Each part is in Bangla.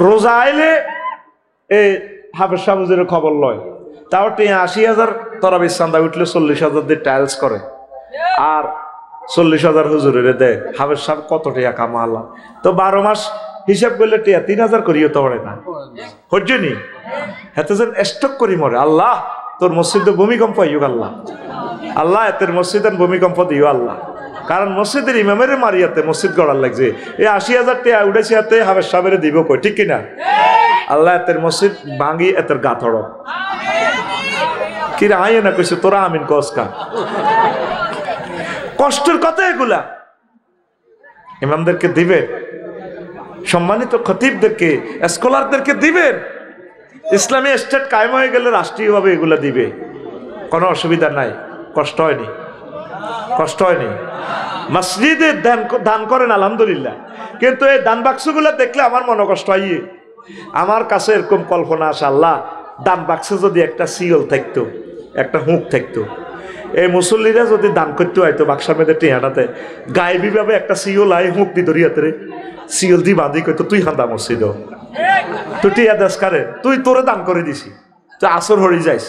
রোজা আইলে এই হাফেজ সাহেবের খবর লয়, তাও 80,000 তরাবির চান্দা উঠলে 40,000 দিয়ে টাইলস করে, আর 40,000 হুজুরের দেয়। হাফেজ সাহেব কত টাকা কামালা, তো 12 মাস হিসাব করলে 3,000 করিও তো পড়ে না, হজ্জনি হাতে যেন স্টক করি মরে। আল্লাহ তোর মসজিদে ভূমিকম্প হইও আল্লাহ, আল্লাহ এতের মসজিদের ভূমিকম্প দিও আল্লাহ। কারণ মসজিদের ইমামের মারিয়াতে মসজিদ গড়ার লাগছে, এই 80,000 টাকা উঠেছে হাতে হাফেজ সাহেবের দিব কই, ঠিক কিনা? আল্লাহ এতের মসজিদ ভাঙি এতের গা থড় কিরা আয় না কইছে তোরা আমিন কসকা। কষ্টের কথা এগুলা ইমামদেরকে দিবেন, সম্মানিত খতিবদেরকে স্কলারদেরকে দিবেন। ইসলামী স্টেট কায়েম হয়ে গেলে রাষ্ট্রীয়ভাবে এগুলা দিবে, কোনো অসুবিধা নাই। কষ্ট হয়নি, কষ্ট হয়নি। মসজিদে দান করেন আলহামদুলিল্লাহ, কিন্তু এই দান বাক্সগুলো দেখলে আমার মনে কষ্ট হয়। আমার কাছে এরকম কল্পনা আসে, আল্লাহ দান বাক্সে যদি একটা সিওল থাকতো, একটা হুঁক থাকতো, এই মুসল্লিরা যদি দান করতে হয়তো বাক্সার মেয়েদের টিয়াটাতে গায়েবীভাবে একটা সিওল আয় হুঁক দি ধরিয়াতে রে সিওল দি বাঁধি কইতো তুই হান্দা মসজিদ তুই টিয়া দেশ কারে তুই তোরে দান করে দিছি, তুই আসর হরি যাইস।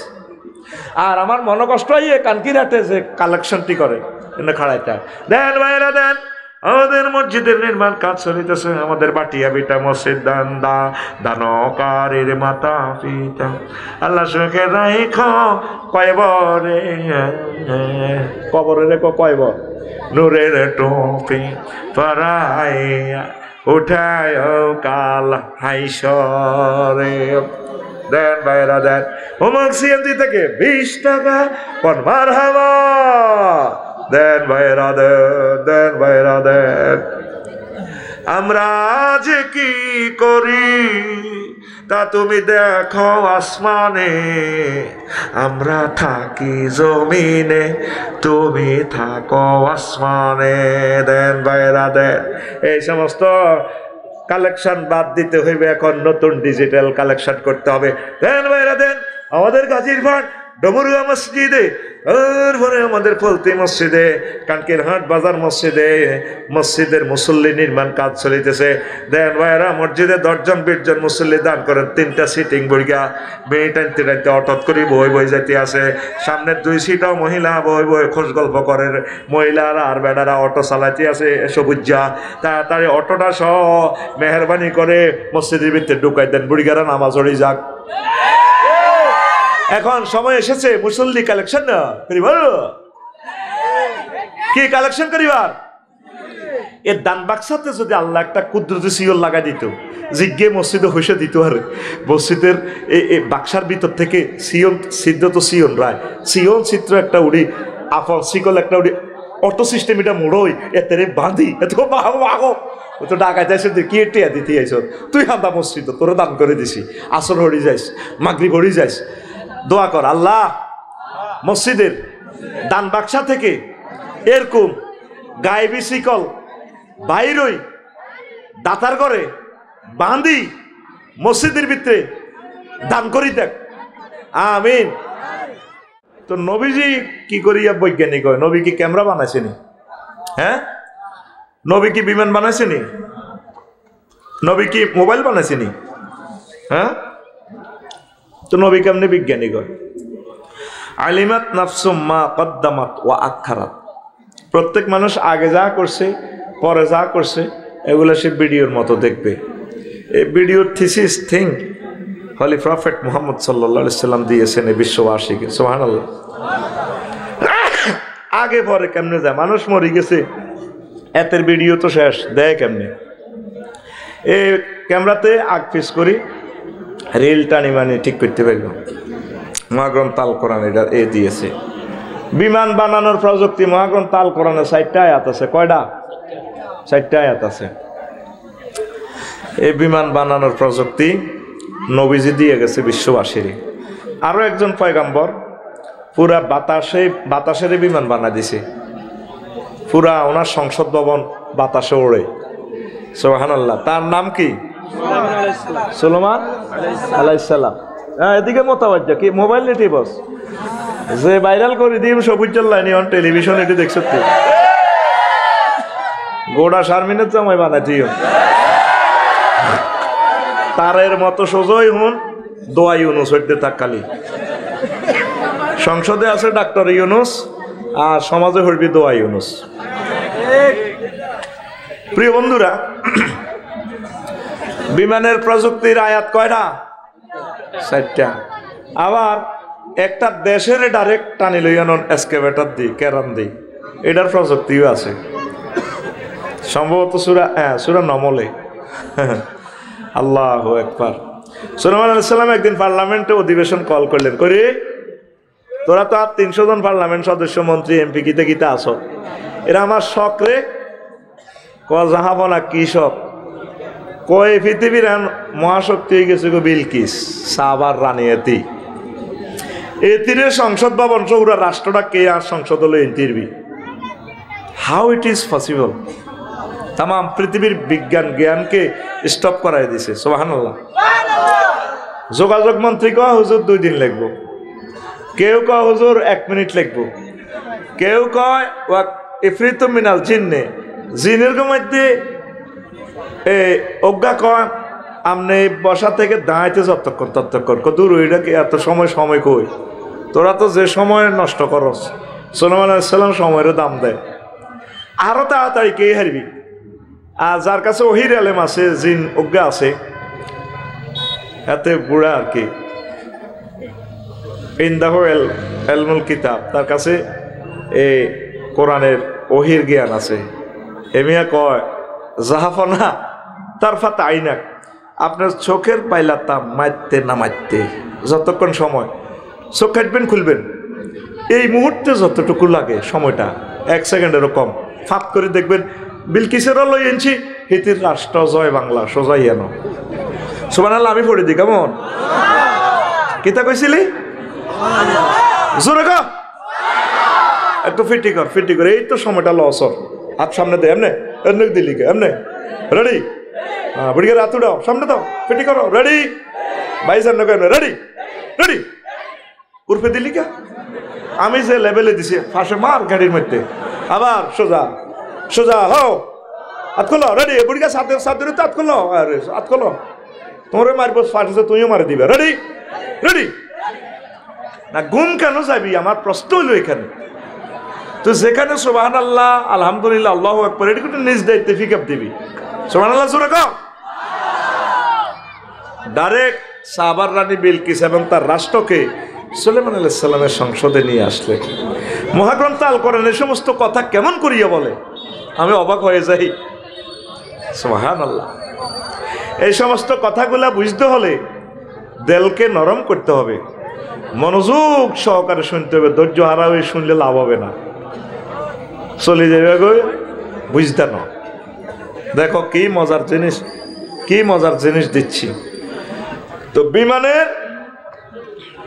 আর আমার মনে কষ্ট হয় কানকিরাতে যে কালেকশনটি করে এনে খাড়াইটা দেন ভাইরা দেন, আমাদের মসজিদের নির্মাণ কাজ চলিতেছে, আমাদের বাটিয়া বিটা মসজিদ দান দা দানকারের মাতা পিতা আল্লাহ সুখে রাইখ কয়বরে কবরে রেখো কয়বর নূরের টুপি পরাইয়া উঠায় কাল হাইসরে। দেন ভাইরা দেন, অমুক সিএনজি থেকে 20 টাকা কোন মারহাবা দেন ভাইরা দেন, দেন ভাইরা দেন। আমরা যে কি করি তা তুমি দেখো আসমানে, আমরা থাকি জমিনে তুমি থাকো আসমানে। দেন ভাইরা দেন। এই সমস্ত কালেকশন বাদ দিতে হইবে, এখন নতুন ডিজিটাল কালেকশন করতে হবে। দেন ভাইরা দেন। আমাদের গাজীরহাট ডমরুয়া মসজিদে, তারপরে আমাদের ফলতি মসজিদে, কানকিরহাট বাজার মসজিদে মসজিদের মুসল্লি নির্মাণ কাজ চলিতেছে। দেন ভাইরা মসজিদে 10-20 জন মুসল্লি দান করেন, 3টা সিটিং বইগা মেয়ে টানতে টানতে অটত করি বই বই যাইতে আছে। সামনের 2 সিটাও মহিলা বই বই খোঁজ গল্প করেন, মহিলারা আর বেড়ারা অটো চালাইতে আছে সবুজা। তাড়াতাড়ি অটোটা সহ মেহরবানি করে মসজিদের ভিতরে ঢুকাই দেন, বুড়িগারা নামাজ পড়ি যাক। এখন সময় এসেছে মুসল্লি কালেকশন না করিবার, কি কালেকশন করিবার? এর দান বাক্সাতে যদি আল্লাহ একটা কুদরতি সিওল লাগাই দিত, জিজ্ঞে মসজিদে হইসে দিত, আর মসজিদের এই বাক্সার ভিতর থেকে সিওন সিদ্ধ তো সিওন রায় সিওন চিত্র একটা উড়ি আফল শিকল একটা উড়ি অটো সিস্টেম এটা মোড়ই এতে বাঁধি এত বাগো ও তো ডাকাইতে আসে কি টিয়া দিতে আইস, তুই হান্দা মসজিদ তোরা দান করে দিছি, আসর হরি যাইস, মাগরিব হরি যাইস। দোয়া কর আল্লাহ মসজিদের দান বাক্সা থেকে এরকম গায়েবী শিকল বাইরই দাতার করে বাঁধি মসজিদের ভিতরে দান করি দেখ, আমিন। তো নবীজি কি করিয়া বৈজ্ঞানিক হয়? নবী কি ক্যামেরা বানাইছেনি? হ্যাঁ, নবী কি বিমান বানাইছেনি? নবী কি মোবাইল বানাইছেনি? হ্যাঁ, তো নবী কেমনে বিজ্ঞানিক হয়? আলিমাত নাফসুম মা কদ্দামাত ওয়া আখারাত। প্রত্যেক মানুষ আগে যা করছে পরে যা করছে এগুলো সে ভিডিওর মতো দেখবে। এই ভিডিওর থিসিস থিং হলি প্রফেট মুহাম্মদ সাল্লাল্লাহু আলাইহি সাল্লাম দিয়েছেন এই বিশ্ববাসীকে। সুবহানাল্লাহ। আগে পরে কেমনে যায়? মানুষ মরে গেছে, এতের ভিডিও তো শেষ, দেয় কেমনে? এই ক্যামেরাতে আগ পিস করি রিল টানি মানে ঠিক করতে পারব। মহাগ্রন্থ তাল কোরআন এটা এ দিয়েছে। বিমান বানানোর প্রযুক্তি মহাগ্রন্থ তাল কোরআনে 4টা আয়াত আছে। কয়টা? 4টা আয়াত আছে। এই বিমান বানানোর প্রযুক্তি নবীজি দিয়ে গেছে বিশ্ববাসীর। আরো একজন পয়গাম্বর পুরা বাতাসের বিমান বানা দিছে, পুরা ওনার সংসদ ভবন বাতাসে ওড়ে। সুবহানাল্লাহ। তার নাম কি? সুলাইমান আলাইহিস সালাম। এদিকে মোতাবাজ্জা কি মোবাইল নেটি বস যে ভাইরাল করে দিম সবুজ লাইনি অন টেলিভিশন এটি দেখছ তুই গোড়া শারমিনের জামাই বানাইছিও। তারের মতো সোজই হুন দোয়া ইউনুস হইতে থাকালি সংসদে আছে ডাক্তার ইউনুস আর সমাজে হইবি দোয়া ইউনুস। প্রিয় বন্ধুরা, বিমানের প্রযুক্তির আয়াত কয়টা? 4টা। আবার একটা দেশের ডাইরেক্ট টানি লইয়ান এক্সকেভেটর দি কেরান দি, এটার প্রযুক্তিও আছে সম্ভবত সূরা নমলে। আল্লাহু আকবার। সুলাইমান আলাইহিস সালাম একদিন পার্লামেন্টে অধিবেশন কল করলেন, করে তোরা তো আর 300 জন পার্লামেন্ট সদস্য মন্ত্রী এমপি কিতে কিতে আসো, এরা আমার শখ রে জাহাবনা কি শখ কয় পৃথিবীর মহাশক্তি হয়ে গেছে গো বিলকিস সাবার রানী এতি এতিরে সংসদ ভবন সৌরা রাষ্ট্রটা কে আর সংসদ হলো এনটিরবি। How it is possible? তাম পৃথিবীর বিজ্ঞান জ্ঞানকে স্টপ করাই দিছে। সুবহানাল্লাহ। যোগাযোগ মন্ত্রী কয় হুজুর 2 দিন লাগবো, কেউ কয় হুজুর 1 মিনিট লাগবো, কেউ কয় ইফরিত মিনাল জিন্নে জিনের মধ্যে অজ্ঞা কয় আমনে বসা থেকে দাঁড়াইতে ততক্ষণ দূর ওইটাকে এত সময় কই, তোরা তো যে সময় নষ্ট করস। সুলাইমান আলাইহিস সালাম সময়ের দাম দেয়, আরো তাড়াতাড়ি কে হারবি। আর যার কাছে ওহির আলেম আছে, জিন অজ্ঞা আছে, এতে বুড়া আর কি ইনদাহু এলমুল কিতাব, তার কাছে এই কোরআনের ওহির জ্ঞান আছে। এমিয়া কয় জাহাফনা তার ফাতা আইনাক, আপনার চোখের পাইলাতাম মারতে না মারতে যতক্ষণ সময় চোখ কাটবেন খুলবেন এই মুহূর্তে যতটুকু লাগে সময়টা 1 সেকেন্ডেরও কম, ফাঁক করে দেখবেন বিলকিসেরও লই এনেছি হিতির রাষ্ট্র জয় বাংলা সোজাই এনো। সুবহানাল্লাহ। আমি পড়ে দিই কেমন কিতা কইছিলি জোরে কা একটু ফিটি কর এই তো সময়টা লস। হাত সামনে দে, এমনে এমনি দিলি কে এমনে রেডি, হ্যাঁ বুড়িকে রাত উঠাও, সামনে দাও, ফিটি করো, রেডি ভাইজান না কেন রেডি উর্ফে দিলি কে। আমি যে লেভেলে দিছি ফাঁসে মার গাড়ির মধ্যে, আবার সোজা হও, হাত খোলো, রেডি বুড়িকে সাথে হাত খোলো, আরে হাত খোলো, তোমার মারবো ফাঁসে তুমিও মারে দিবে, রেডি না। গুম কেন যাবি? আমার প্রশ্ন হইল এখানে তো যেখানে সুবহানাল্লাহ আলহামদুলিল্লাহ আল্লাহু আকবার এটা কিন্তু নিজ দায়িত্বে ফিকাপ দিবি। সুবহানাল্লাহ জোরে কও। ডাইরেক্ট সাহাবার রানী বিলকিস এবং তার রাষ্ট্রকে সুলাইমান আলাইহিস সালামের সংসদে নিয়ে আসলে মহাগ্রন্থ আল কোরআন এই সমস্ত কথা কেমন করিয়া বলে, আমি অবাক হয়ে যাই। সুবহানাল্লাহ। এই সমস্ত কথাগুলা বুঝতে হলে দিলকে নরম করতে হবে, মনোযোগ সহকারে শুনতে হবে। ধৈর্য হারা হয়ে শুনলে লাভ হবে না, চলে যাবে গো বুঝতে না। দেখো কি মজার জিনিস দিচ্ছি। তো বিমানের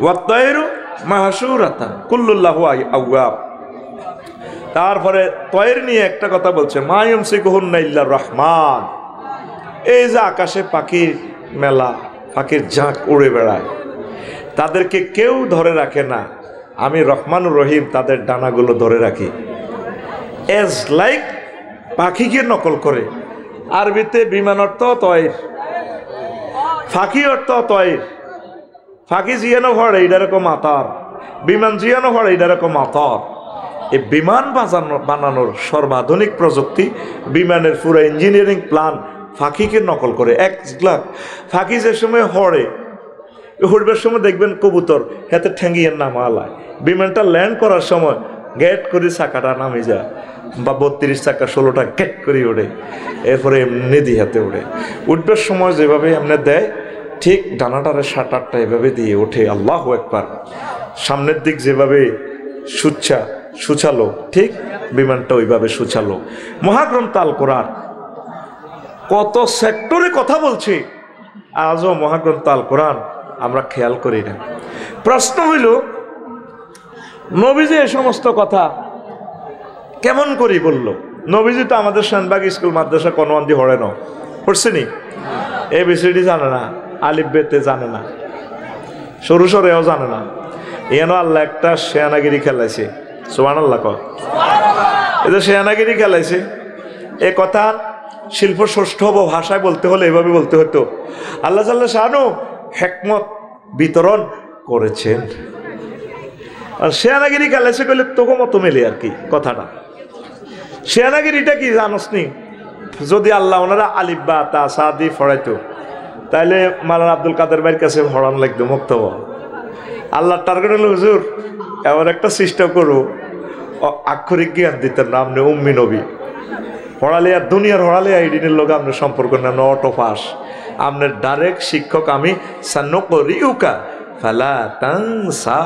ওয়াত্তায়রু মাহশুরাতান কুল্লুল্লাহু আওয়াব। তারপরে তয়ের নিয়ে একটা কথা বলছে, মা ইউমসিকুহুন্না ইল্লার রহমান। এই যে আকাশে পাখির মেলা, পাখির ঝাঁক উড়ে বেড়ায়, তাদেরকে কেউ ধরে রাখে না, আমি রহমানুর রহিম তাদের ডানাগুলো ধরে রাখি। এজ লাইক পাখিকে নকল করে। আরবিতে বিমান অর্থ তয়ের, ফাঁকি অর্থ তয়ের। ফাঁকি জিয়ানো ভরে এটা রকম আতার, বিমান জিয়ানো ভরে এটা রকম আতার। এই বিমান বানানোর সর্বাধুনিক প্রযুক্তি, বিমানের পুরো ইঞ্জিনিয়ারিং প্ল্যান ফাঁকিকে নকল করে। 1 লাখ ফাঁকি যে সময় উড়বার সময় দেখবেন কবুতর হাতে ঠেঙ্গিয়ে নামা আলায়, বিমানটা ল্যান্ড করার সময় গেট করে চাকাটা নামে যায়, বা 32 চাকা 16টা গেট করে ওঠে, এরপরে এমনি দিয়ে হাতে ওঠে। উঠবার সময় যেভাবে এমনি দেয় ঠিক ডানাটারে 7-8টা এভাবে দিয়ে ওঠে। আল্লাহু আকবার। সামনের দিক যেভাবে সুচালো ঠিক বিমানটা ওইভাবে সুচালো। মহাগ্রন্থ আল কোরআন কত সেক্টরে কথা বলছে, আজও মহাগ্রন্থ আল কোরআন আমরা খেয়াল করি না। প্রশ্ন হইল নবীজি এই সমস্ত কথা কেমন করি বলল? নবীজি তো আমাদের শানবাগ স্কুল মাদ্রাসা কনওয়ান্দি হরে না, পড়ছেনি, ABCD জানে না, আলিফ বেতে জানে না, সরু সরেও জানে না। এন আল্লাহ একটা শেয়ানাগিরি খেলাইছে। সুবহানাল্লাহ কয়, এই যে শেয়ানাগিরি খেলাইছে, এ কথা শিল্প ষষ্ঠ হবো, ভাষায় বলতে হলে এভাবে বলতে হতো। আল্লাহ জাল্লা শানু হিকমত বিতরণ করেছেন। আর শেয়ানাগিরি গালেছে গেলে তোকে মতো মেলে আর কি কথাটা। শেয়ানাগিরিটা কি জানোস নি? যদি আল্লাহ ওনারা আলিফ বা তা সা দিয়ে পড়াইতো তাহলে মাওলানা আব্দুল কাদের ভাইয়ের কাছে পড়ান লাগতো মুক্ত। আল্লাহর টার্গেট হলো হুজুর এমন একটা সিস্টেম করো আক্ষরিক জ্ঞান দিতেন না আপনি উম্মি নবী পড়ালে আর দুনিয়ার হড়ালে আইডিনের লোক আপনার সম্পর্ক না অটো পাস আপনার ডাইরেক্ট শিক্ষক আমি সান্নকরিউকা ফালা তানসা,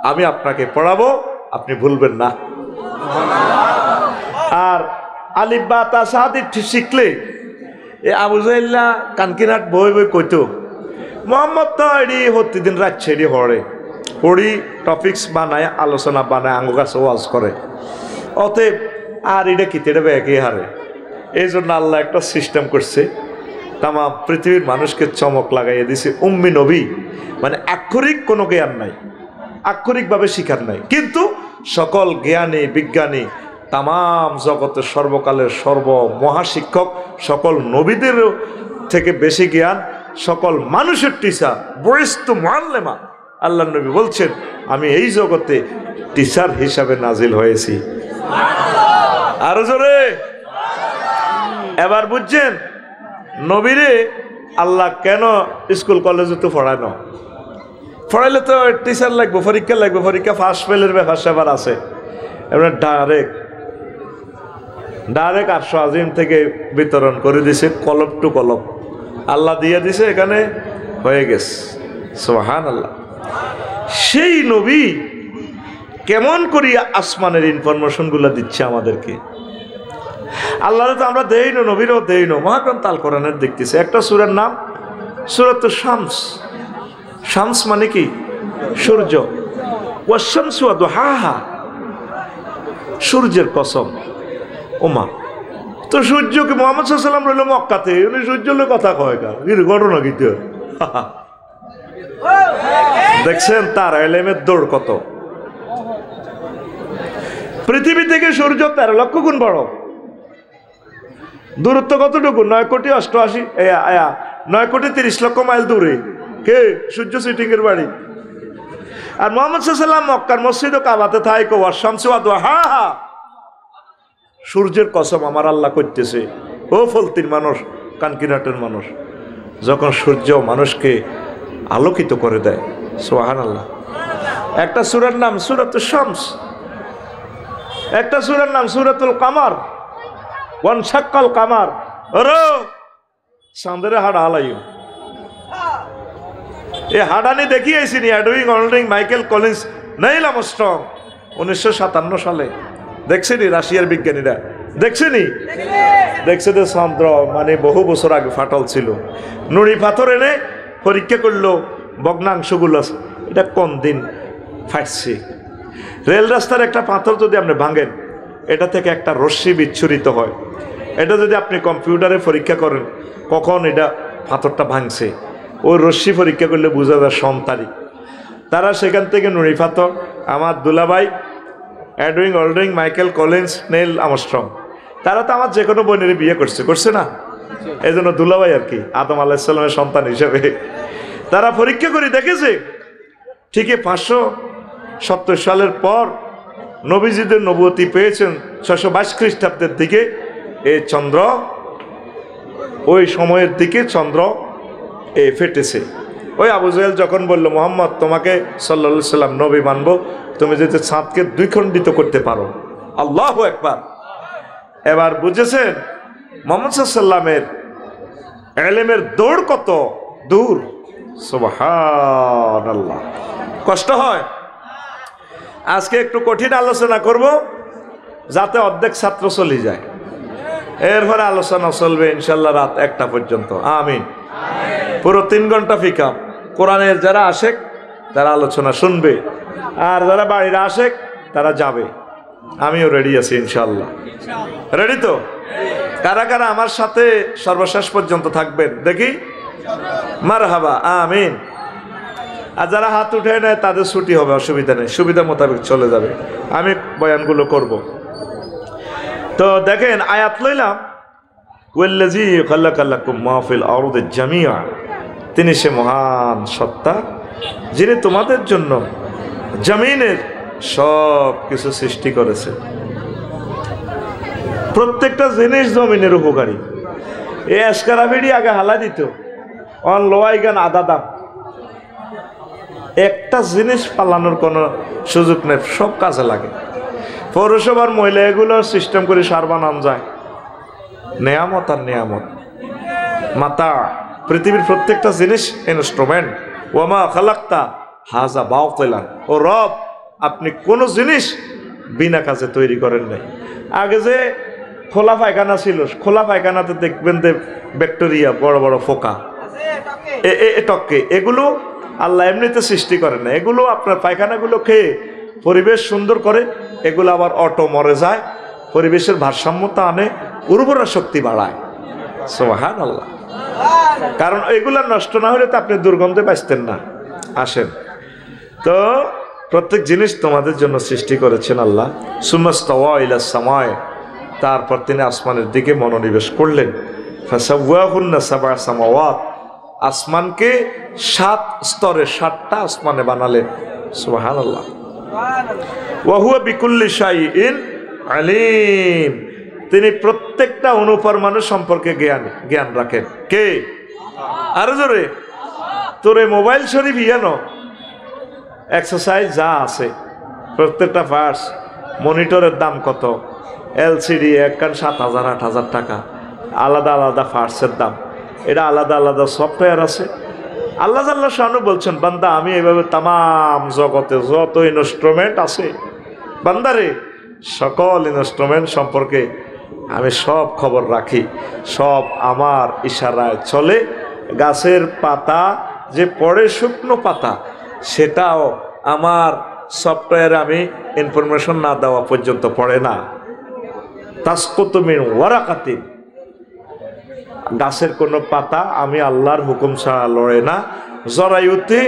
আমি আপনাকে পড়াবো আপনি ভুলবেন না। আর আলিফ বা তা সাদি শিখলে এ আবু জাইল্লা কানকিনাট বই বই কইতো মোহাম্মদ তো এডি প্রতিদিন রাখছে এডি হরে পড়ি টপিক্স বানায় আলোচনা বানায় আঙ্গু কাছে ওয়াজ করে, অতএব আর এটা কি তেড়ে একই হারে। এই জন্য আল্লাহ একটা সিস্টেম করছে তামাম পৃথিবীর মানুষকে চমক লাগাইয়ে দিছে উম্মি নবী, মানে আক্ষরিক কোনো জ্ঞান নাই, আক্ষরিকভাবে শিখার নাই, কিন্তু সকল জ্ঞানী বিজ্ঞানী তামাম জগতের সর্বকালের সর্ব মহাশিক্ষক সকল নবীদের থেকে বেশি জ্ঞান সকল মানুষের টিচার বরিষ্ঠ মুআল্লিমা। আল্লাহ নবী বলছেন আমি এই জগতে টিচার হিসাবে নাজিল হয়েছি। আরো জোরে এবার বুঝছেন নবীরে আল্লাহ কেন স্কুল কলেজে তো পড়ানো, পড়াইলে তো টিচার লাগবে, পরীক্ষা লাগবে, পরীক্ষা ফার্স্ট ফেলের ব্যাপার সেবার আছে। এবার ডাইরেক্ট আরশ আজিম থেকে বিতরণ করে দিছে কলব টু কলব, আল্লাহ দিয়ে দিছে এখানে হয়ে গেছে। সুবহানাল্লাহ। সেই নবী কেমন করিয়া আসমানের ইনফরমেশনগুলো দিচ্ছে আমাদেরকে। আল্লাহরে তো আমরা দেই না, নবীরও দেই না। মহাগ্রন্থ আল কোরআনের দেখতেছে একটা সূরার নাম সূরাত শামস। শামস মানে কি? সূর্য। ওয়াশ-শামসু ওয়া দুহাহা, সূর্যের কসম। ওমা, তো সূর্যকে মুহাম্মদ সাল্লাল্লাহু আলাইহি ওয়াসাল্লাম রইল মক্কাতে, উনি সূর্যের কথা কয় কা ঘটনা কি তো দেখছেন তার এলেমের দৌড় কত। পৃথিবী থেকে সূর্য 13 লক্ষ গুণ বড়। দূরত্ব কতটুকু? 9,30,00,000 মাইল দূরে কে? সূর্য সিটিং এর বাড়ি। আর মুহাম্মদ সাল্লাল্লাহু আলাইহি ওয়াসাল্লাম মক্কার মসজিদ ও কাবাতে থাইকো ওয়াশ-শামসু ওয়া দুহাহা, সূর্যের কসম আমার আল্লাহ করতেছে। ও ফলতির মানুষ, কানকিনাটের মানুষ, যখন সূর্য মানুষকে আলোকিত করে দেয়। সুবহানাল্লাহ। একটা সূরার নাম সূরাতুশ শামস, একটা সূরার নাম সূরাতুল কামার। ওয়ানশাক্কাল কামার, ওরে চাঁদের হাড় হালাইও। এই হাডানি দেখিয়েছি নি Edwin Aldrin Michael Collins Neil Armstrong 1957 সালে। দেখছেনি রাশিয়ার বিজ্ঞানীরা? দেখছেনি? দেখছে যে চন্দ্র মানে বহু বছর আগে ফাটল ছিল। নুড়ি পাথর এনে পরীক্ষা করলো ভগ্নাংশগুলো এটা কোন দিন ফাটছে। রেল রাস্তার একটা পাথর যদি আপনি ভাঙেন এটা থেকে একটা রশ্মি বিচ্ছুরিত হয়। এটা যদি আপনি কম্পিউটারে পরীক্ষা করেন কখন এটা পাথরটা ভাঙছে, ওই রশ্মি পরীক্ষা করলে বোঝা যায় সম তারিখ। তারা সেখান থেকে নুড়ি পাথর আমার দুলাভাই Edwin Aldrin Michael Collins Neil Armstrong, তারা তো আমার যে কোনো বোনের বিয়ে করছে না, এই জন্য দুলাভাই আর কি, আদম আলাইহিস সালামের সন্তান হিসেবে। তারা পরীক্ষা করে দেখেছে ঠিকই 570 সালের পর নবীজিদের নবুয়তি পেয়েছেন 622 খ্রিস্টাব্দের দিকে। এই চন্দ্র ওই সময়ের দিকে চন্দ্র ফেটেছে। ওই আবু জাহেল যখন বলল মুহাম্মদ তোমাকে সাল্লাল্লাহু আলাইহি সাল্লাম নবী মানব, তুমি যদি চাঁদকে দ্বিখণ্ডিত করতে পারো। আল্লাহু আকবার। এবার বুঝেছেন মুহাম্মদ সাল্লাল্লাহু আলাইহি সাল্লামের ইলমের দৌড় কত দূর। সুবহানাল্লাহ। কষ্ট হয়। আজকে একটু কঠিন আলোচনা করব যাতে অর্ধেক ছাত্র চলে যায়, এরপরে আলোচনা চলবে ইনশাল্লাহ রাত 1টা পর্যন্ত। আমিন। পুরো 3 ঘন্টা ফিকাম। কোরআনের যারা আশেক তারা আলোচনা শুনবে, আর যারা বাইরে আশেক তারা যাবে। আমিও রেডি আছি ইনশাল্লাহ। রেডি তো? কারা কারা আমার সাথে সর্বশেষ পর্যন্ত থাকবেন দেখি? মারহাবা, আমিন। আর যারা হাত উঠে নেয় তাদের ছুটি হবে, অসুবিধা নেই, সুবিধা মোতাবেক চলে যাবে। আমি বয়ানগুলো করব। তো দেখেন আয়াত লইলাম ওয়াল্লাযী খালাকা লাকুম মা ফিল আরদি জামিআ, তিনি সে মহান সত্তা যিনি তোমাদের জন্য জমিনের সব কিছু সৃষ্টি করেছেন। প্রত্যেকটা জিনিস জমিনের উপকারী। এই এসকারা ভিড়ি আগে হালা দিত, অন লোয়াই গান আদা দাম, একটা জিনিস পালানোর কোনো সুযোগ নেই, সব কাজে লাগে। পৌরসভার মহিলা এগুলো সিস্টেম করে সার বানান যায়, নেয়ামত আর নেয়ামত মাতা। পৃথিবীর প্রত্যেকটা জিনিস ইনস্ট্রুমেন্ট। ওয়ামা খালাক্তা হাজা বাতিলান, ও রব আপনি কোনো জিনিস বিনা কাজে তৈরি করেন নাই। আগে যে খোলা পায়খানা ছিল, খোলা পায়খানাতে দেখবেন যে ব্যাকটেরিয়া, বড় বড় ফোকা, টককে, এগুলো আল্লাহ এমনিতে সৃষ্টি করেন না। এগুলো আপনার পায়খানাগুলো খেয়ে পরিবেশ সুন্দর করে, এগুলো আবার অটো মরে যায়, পরিবেশের ভারসাম্যতা আনে, উর্বরা শক্তি বাড়ায়। সুবহানাল্লাহ। কারণ এগুলো নষ্ট না হলে তো আপনি দুর্গন্ধে বাঁচতেন না। আসেন তো, প্রত্যেক জিনিস তোমাদের জন্য সৃষ্টি করেছেন আল্লাহ। সুমাস্তাওয়া ইলাস সামায়, তারপর তিনি আসমানের দিকে মনোনিবেশ করলেন। ফাসাওয়াহুন্না সাবআ সামাওয়াত, আসমানকে 7 স্তরে 7টা আসমানে বানালেন। সুবহানাল্লাহ। ওয়া হুয়া বিকুল্লি শাইইন আলিম, তিনি প্রত্যেকটা অনুপরমাণু সম্পর্কে জ্ঞান রাখেন। কে? আরো জোরে। তোরে মোবাইল শরীফ ইয়ানো এক্সারসাইজ যা আছে, প্রত্যেকটা পার্টস, মনিটরের দাম কত, এলসিডি একখান 7,000 8,000 টাকা, আলাদা আলাদা পার্টসের দাম, এটা আলাদা আলাদা সফটওয়্যার আছে। আল্লাহ জাল্লা শানু বলছেন, বান্দা আমি এইভাবে তামাম জগতে যত ইনস্ট্রুমেন্ট আছে, বান্দারে সকল ইনস্ট্রুমেন্ট সম্পর্কে আমি সব খবর রাখি, সব আমার ইশারায় চলে। গাছের পাতা যে পড়ে, শুকনো পাতা, সেটাও আমার সফটওয়্যারে আমি ইনফরমেশন না দেওয়া পর্যন্ত পড়ে না। তাসকুতু মিন ওয়ারাকাতিন, গাছের কোনো পাতা আমি আল্লাহর হুকুম ছাড়া লড়ে না। জরায়ুতে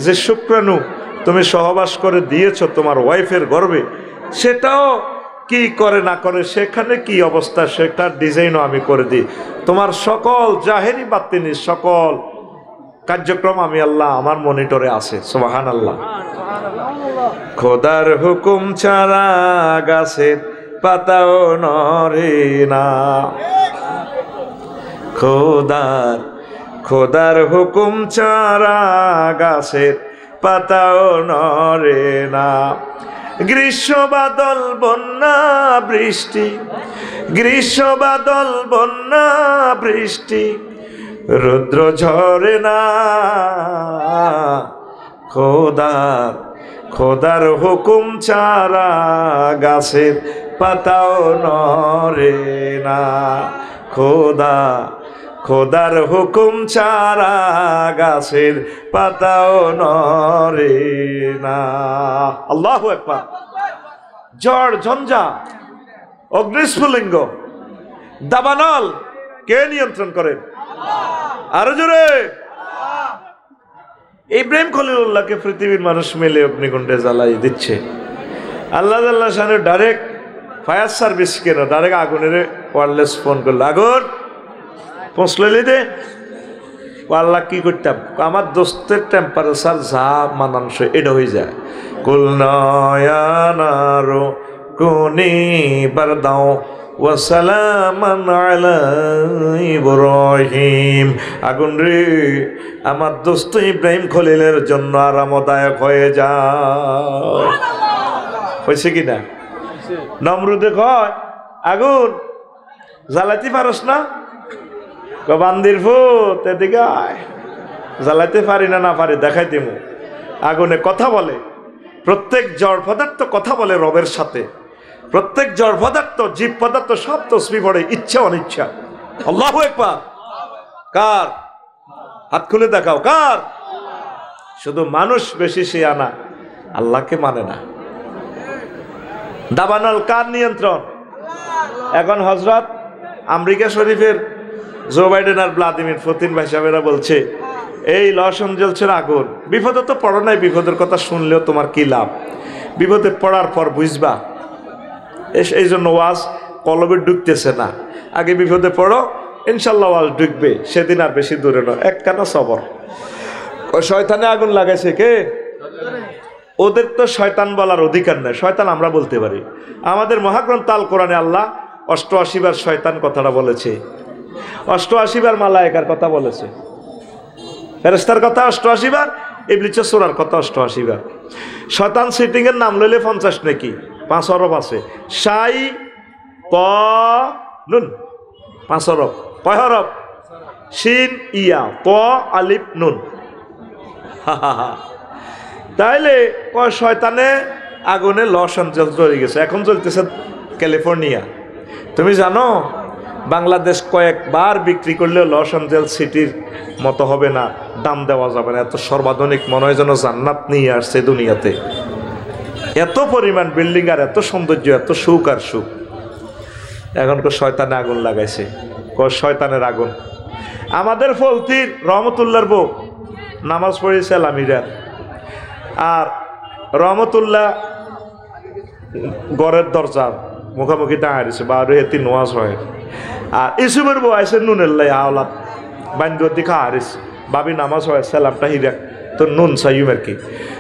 যে শুক্রাণু তুমি সহবাস করে দিয়েছ তোমার ওয়াইফের গর্ভে, সেটাও কি করে না করে, সেখানে কি অবস্থা, সেটার ডিজাইনও আমি করে দিই। তোমার সকল জাহেরি বাতিনি সকল কার্যক্রম আমি আল্লাহ আমার মনিটরে আছে। সুবহানাল্লাহ। খোদার হুকুম ছাড়া গাছের পাতাও নড়ে না, খোদার হুকুম ছাড়া গাছের পাতাও নড়ে না। গ্রীষ্ম বাদল বন্যা বৃষ্টি, গ্রীষ্ম বাদল বন্যা বৃষ্টি, রুদ্র ঝরে না। খোদার হুকুম ছাড়া গাছের পাতাও নড়ে না। খোদার হুকুম ছাড়া গাছের পাতাও নড়ে না। আল্লাহু আকবার। ঝড় ঝঞ্ঝা, অগ্নিস্ফুলিঙ্গ, দাবানল কে নিয়ন্ত্রণ করেন? আরো জোরে। ইব্রাহিম খলিলুল্লাহকে পৃথিবীর মানুষ মিলে অগ্নিকুণ্ডে জ্বালাই দিচ্ছে। আল্লাহ আল্লাহ শানে ডাইরেক্ট ফায়ার সার্ভিস কেন, ডাইরেক্ট আগুনের ওয়্যারলেস ফোন করলো, আগুন পৌঁছলে দে। আল্লাহ কি করতাম, আমার দোস্তের টেম্পারেচার যা মানানসই এটা হয়ে যায়। কুলনায়ানারো কোনি বারদাও ওয়া সালামান আলা ইব্রাহিম, আগুন রে আমার দোস্ত ইব্রাহিম খলিলের জন্য আরামদায়ক হয়ে যায়। হয়েছে কিনা? নমরুদে কয়, আগুন জ্বালাইতে পারস না? বান্দির ফুট এদিকে আয়, জ্বালাইতে পারি না, না পারি দেখাই দিমু। আগুনে কথা বলে, প্রত্যেক জড় পদার্থ কথা বলে রবের সাথে। প্রত্যেক জড় পদার্থ, জীব পদার্থ সব তসবিহ পড়ে, ইচ্ছা অনিচ্ছা। আল্লাহু আকবার। কার? হাত খুলে দেখাও কার? শুধু মানুষ বেশি শিয়ানা, আল্লাহকে মানে না। দাবানল কার নিয়ন্ত্রণ? এখন হযরত আমেরিকা শরীফের জো বাইডেন আর ভ্লাদিমির পুতিন ভাই সাহেবেরা বলছে এই লস এঞ্জেলসের আগুন, বিপদে তো পড়ো নাই, বিপদের কথা শুনলেও তোমার কি লাভ, বিপদে পড়ার পর বুঝবা। এই জন্য ওয়াজ কলবে ঢুকতেছে না, আগে বিপদে পড়ো, ইনশাল্লাহ ওয়াজ ঢুকবে, সেদিন আর বেশি দূরে নয়, একখানা সবর। শয়তানে আগুন লাগাইছে কে? ওদের তো শয়তান বলার অধিকার নেই, শয়তান আমরা বলতে পারি। আমাদের মহাগ্রন্থ আল কোরআনে আল্লাহ 88 বার শয়তান কথাটা বলেছে, 88 বার মালায়েকার কথা বলেছে, ফেরেশতার কথা 88 বার, ইবলিসের সূরার কথা 88 বার। শয়তান সিটিং এর নাম লইলে 50 নাকি 5 অরব আছে। শাই প নুন 5 অরব, কয় হরফ? শিন ইয়া ত আলিফ নুন। তাইলে কয় শয়তানে আগুনে লস অ্যাঞ্জেলস জ্বলে গেছে, এখন জ্বলতেছে ক্যালিফোর্নিয়া। তুমি জানো বাংলাদেশ কয়েকবার বিক্রি করলে লস অ্যাঞ্জেলস সিটির মতো হবে না, দাম দেওয়া যাবে না। এত সর্বাধুনিক, মনে হয় যেন জান্নাত নিয়ে আসছে দুনিয়াতে। এত পরিমাণ বিল্ডিং আর এত সৌন্দর্য, এত সুখ আর সুখ। এখন শয়তানে আগুন লাগাইছে, শয়তানের আগুন। আমাদের ফলতির রহমতুল্লাহর বউ নামাজ পড়েছে লামিরা, আর রহমতুল্লাহ ঘরের দরজা মুখামুখি দাঁড়িয়েছে, বা হেতি নোয়াজ হয়। আর ইসুবের বউ আইসে নুনের লাই আওলাদ বান্ধব দিকে হারিস, বাবি নামাজ হয় সালামটা হিরা, তো নুন সাইম আর কি।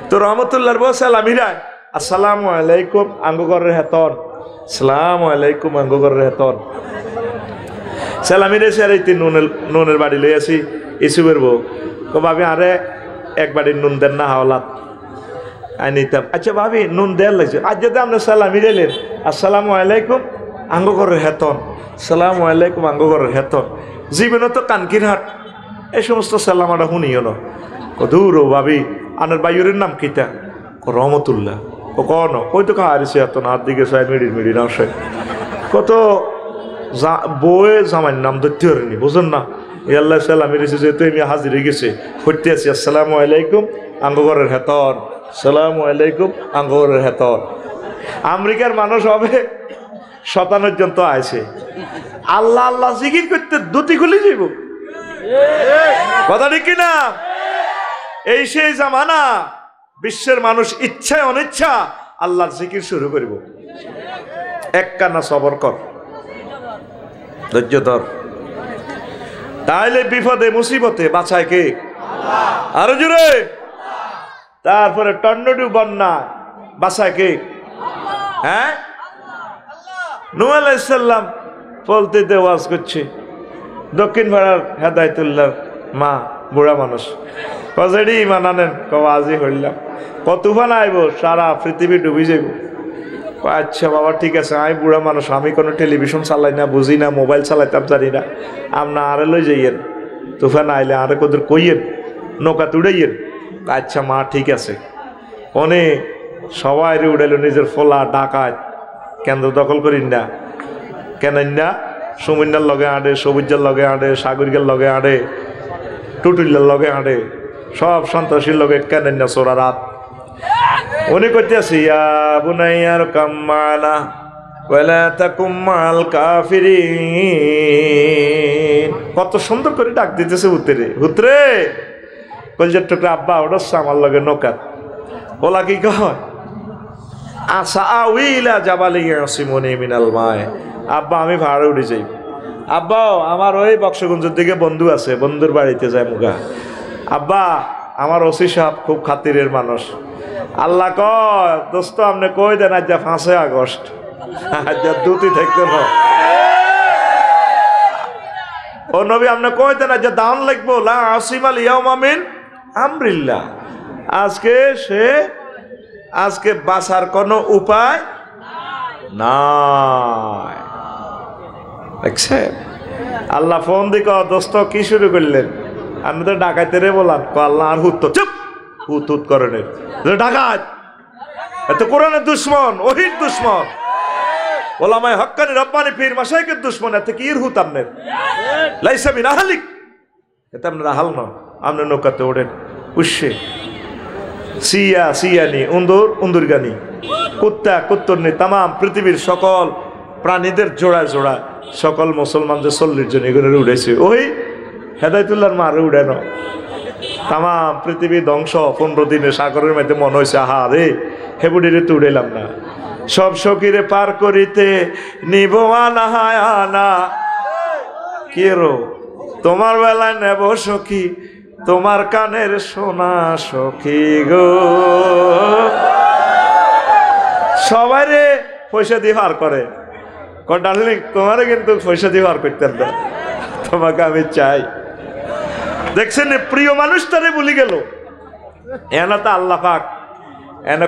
তো রহমতুল্লাহর বউ সালাম হিরায়, আসসালামু আলাইকুম আঙ্গগরের হেতন, আসসালামু আলাইকুম আঙ্গগরের হেতন। সালাম হিরেছে, আর এই নুনের বাড়ি লই আসি। ইসুবের বউ তো ভাবি আরে এক বাড়ির নুন দেন না হাওলাত নিতাম। আচ্ছা ভাবি নুন দেওয়ার লাগছে, আজ যদি আপনি সালাম হিরাইলেন আসসালামু আলাইকুম আঙ্গগরের হেতন, সালামু আলাইকুম আঙ্গগরের হেতন। জীবনে তো কানকির হাট এই সমস্ত সালামাটা শুনিও না। দূর ও ভাবি আনের বাইরের নাম কিতা? রহমতুল্লাহ। ও কন ওই তো কাহারিছে এত না, হাত দিকে চাই মিড়ি না সে কত বউয়ে জামাইয়ের নাম ধরতে পারিনি, বুঝুন না। আল্লাহ সাল্লাম এসেছে, যেহেতু আমি হাজির হয়ে গেছে করতে আছি, আসসালামু আলাইকুম আঙ্গগরের হেতন, সালামু আলাইকুম আঙ্গগরের হেতন। আমেরিকার মানুষ হবে 57 জন তো আছে, আল্লাহ আল্লাহ জিকির করতে দুটি খুলে যাইব, কথা ঠিক কিনা? এই সেই জামানা, বিশ্বের মানুষ ইচ্ছায় অনিচ্ছা আল্লাহর জিকির শুরু করিব। এক কানা সবর কর, ধৈর্য ধর, তাইলে বিপদে মুসিবতে বাঁচায় কে? আরো জোরে। তারপরে টর্নেডো বন্যা বাঁচায় কে? হ্যাঁ, নূহ আলাইহিস সালাম ফলতিতে ওয়াজ করছে, দক্ষিণ পাড়ার হেদায়েতুল্লাহর মা বুড়া মানুষ কজেডি ইমান আনেন, কওয়াজি হইলাম, কত তুফান আইব সারা পৃথিবী ডুবি যাইব। আচ্ছা বাবা ঠিক আছে, আমি বুড়া মানুষ, আমি কোনো টেলিভিশন চালাই না, বুঝি না, মোবাইল চালাইতাম জানি না, আপনা আরে লই যাইয়েন, তুফান আইলে আরে কোদের কইয়েন, নৌকা তুড়াইয়েন। আচ্ছা মা ঠিক আছে। অনেক সবাই উড়াইল, নিজের ফোলা ডাকাত কেন্দ্র দখল করিন না, কেনেন না, সুমিন্দার লগে আঁটে, সবুজের লগে আঁটে, সাগরিকার লগে আঁটে, টুটুল্লার লগে আঁটে, সব সন্ত্রাসীর লগে কেনেন না সোরা রাত। উনি করতে আছি বুনাইয়ার কাম্মানা ওয়ালা তাকুম মাল কাফিরিন। কত সুন্দর করে ডাক দিতেছে হুতরে, হুতরে কলজার টুকরা আব্বা ওঠাচ্ছে আমার লগে নৌকাত। ওলা কি কয়? আশা আউইলা জাবালিয়া সিমনি মিনাল মায়। আব্বা আমি ভাড়া উঠে যাই। আব্বা আমার ওই বক্সগঞ্জের দিকে বন্ধু আছে, বন্ধুর বাড়িতে যায় মুগা। আব্বা আমার ওসি সাহেব খুব খাতিরের মানুষ। আল্লাহ কয় দোস্ত আপনি কই দেন আজ 5 আগস্ট, আজ দুটি থাকতে না। ও নবী আপনি কই দেন আজ দান লাগবো, লা আসিমাল ইয়াউমা মিন আমরিল্লাহ। আজকে বাঁচার কোনো উপায় নাই। দেখছেন আল্লাহ ফোন দিক দোস্ত কি শুরু করলেন? আমি তো ডাকাইতে রে বললাম, আল্লাহ আর হুত চুপ, হুত হুত করেন ডাকাত, এত কোরআনের দুশ্মন, ওহির দুশ্মন, ওলামায়ে হক্কানি রব্বানি পীর মাশায়েখের দুশ্মন, এত কি ইর হুত আপনার লাইসা বিন আহলিক, এতে আপনার আহাল না। আপনি নৌকাতে ওঠেন, উৎসে সিয়া সিয়ানি, উন্দুর গানি, কুত্তা কুত্তরনি, তাম পৃথিবীর সকল প্রাণীদের জোড়ায় জোড়া সকল মুসলমানদের 40 জন এগুলো উঠেছে। ওই হেদায়েতুল্লাহর মারে উড়ে না, তাম পৃথিবী ধ্বংস। 15 দিনে সাগরের মধ্যে মনে হয়েছে আহা রে হেবুডিরে তো উড়াইলাম না, সব সকিরে পার করিতে নিব আনা। কে রো তোমার বেলায় নেব সখী তোমার কানের সোনা সখী গো। সবাই রে পয়সা দিয়ে হার করে ডার্লিং, তোমারে কিন্তু পয়সা দিয়ে হার করতেন না, তোমাকে আমি চাই। দেখছেন প্রিয় মানুষটারে বলি গেল, এনা তো আল্লাহ পাক এনে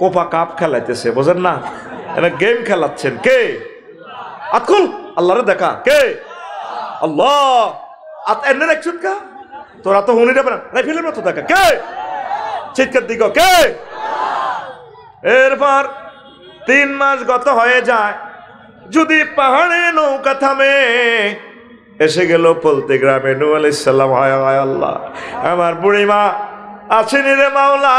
কোপা কাপ খেলাইতেছে, বোঝেন না? এনে গেম খেলাচ্ছেন কে? আকুল আল্লাহরে দেখা কে? আল্লাহ। এনে দেখছুন কা তোরা তো হুনি যাবে না, রাইফেলের মতো দেখা কে? চিৎকার দিক কে? এরপর 3 মাস গত হয়ে যায়, যদি পাহাড়ে নৌকা থামে, এসে গেল পলতে গ্রামে। নূহ আলাইহিস সালাম, হায় হায় আল্লাহ, আমার বুড়িমা আসেনি রে মাওলা,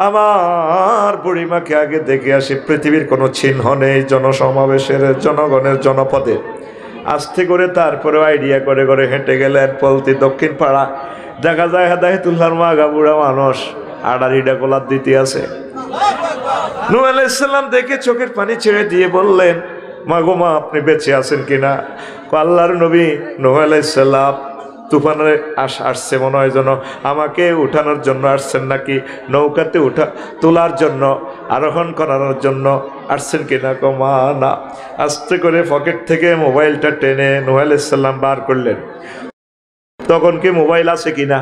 আমার বুড়িমাকে আগে দেখে আসি। পৃথিবীর কোনো চিহ্ন নেই জনসমাবেশের, জনগণের, জনপদে। আস্তে করে তারপরেও আইডিয়া করে করে হেঁটে গেলেন পলতি দক্ষিণ পাড়া। দেখা যায় হেদায়েতুল্লাহর মা গা বুড়া মানুষ আড়ারিডা গোলাপ দিতে আছে। নূহ আলাইহিস সালাম দেখে চোখের পানি ছেড়ে দিয়ে বললেন, মা গো মা, আপনি বেঁচে আছেন কিনা? আল্লাহর নবী নূহ আলাইহিস সালাম তুফানে আসছে মনে হয়, যেন আমাকে উঠানোর জন্য আসছেন নাকি নৌকাতে তোলার জন্য, আরোহণ করানোর জন্য আসছেন কিনা? কো মা না। আস্তে করে পকেট থেকে মোবাইলটা টেনে নূহ আলাইহিস সালাম বার করলেন। তখন কি মোবাইল আছে কিনা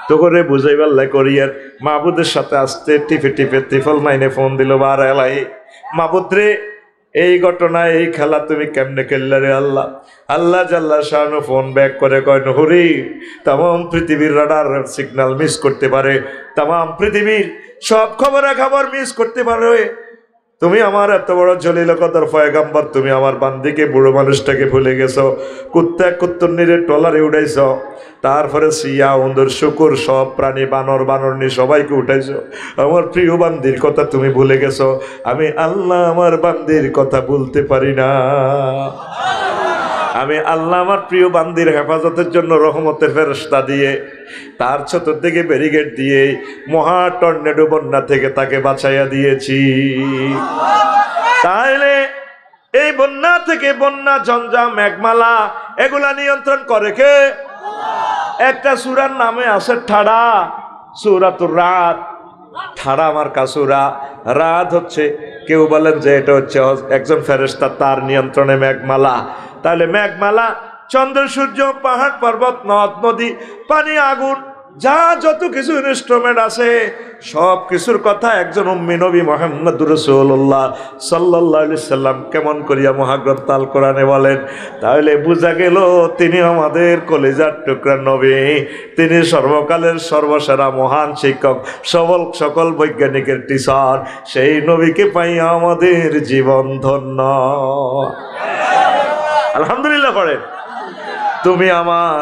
তো করে বুঝাইবার লাই করিয়ার মাহবুদের সাথে আস্তে টিপে টিপে ত্রিফল মাইনে ফোন দিল, বার এলাই মাহবুদ রে, এই ঘটনা এই খেলা তুমি কেমনে খেললে রে আল্লাহ? আল্লাহ জাল্লা শানু ফোন ব্যাক করে কয়, নহরি তাম পৃথিবীর রাডার সিগন্যাল মিস করতে পারে, তাম পৃথিবীর সব খবরাখবর মিস করতে পারে। তুমি আমার এত বড় জলিল কদর পয়গাম্বর, তুমি আমার বান্দিকে, বুড়ো মানুষটাকে ভুলে গেছো, কুত্তা কুত্তুন্নিরে টলারে উঠাইছ, তারপরে সিয়া উন্দর শুকুর সব প্রাণী বানর বানরনি সবাইকে উঠাইছো, আমার প্রিয় বান্দির কথা তুমি ভুলে গেছো। আমি আল্লাহ আমার বান্দির কথা ভুলতে পারি না। আমি আল্লাহ আমার প্রিয় বান্দির হেফাজতের জন্য রহমতের ফেরেশতা দিয়ে, তার চতুর্দিকে ব্যারিকেড দিয়ে মহা টর্নেডো বন্যা থেকে তাকে বাঁচাইয়া দিয়েছি। তাহলে এই বন্যা থেকে, বন্যা, ঝঞ্ঝা, মেঘমালা, এগুলা নিয়ন্ত্রণ করে কে? একটা সূরার নামে আছে ঠাড়া, সূরাতুর রাত। ঠাড়া আমার কাসুরা, রাত হচ্ছে, কেউ বলেন যে এটা হচ্ছে একজন ফেরেশতা, তার নিয়ন্ত্রণে মেঘমালা। তাহলে মেঘমালা, চন্দ্র সূর্য, পাহাড় পর্বত, নদ নদী, পানি, আগুন, যা যত কিছু ইনস্ট্রুমেন্ট আছে, সব কিছুর কথা একজন উম্মি নবী মুহাম্মদুর রাসূলুল্লাহ সাল্লাল্লাহু আলাইহি সাল্লাম কেমন করিয়া মহাগ্রন্থ আল কোরআনে বলেন। তাহলে বোঝা গেল তিনি আমাদের কলিজার টুকরা নবী, তিনি সর্বকালের সর্বসেরা মহান শিক্ষক, সকল বৈজ্ঞানিকের টিচার। সেই নবীকে পাই আমাদের জীবন ধন্য। আলহামদুলিল্লাহ পড়েন। তুমি আমার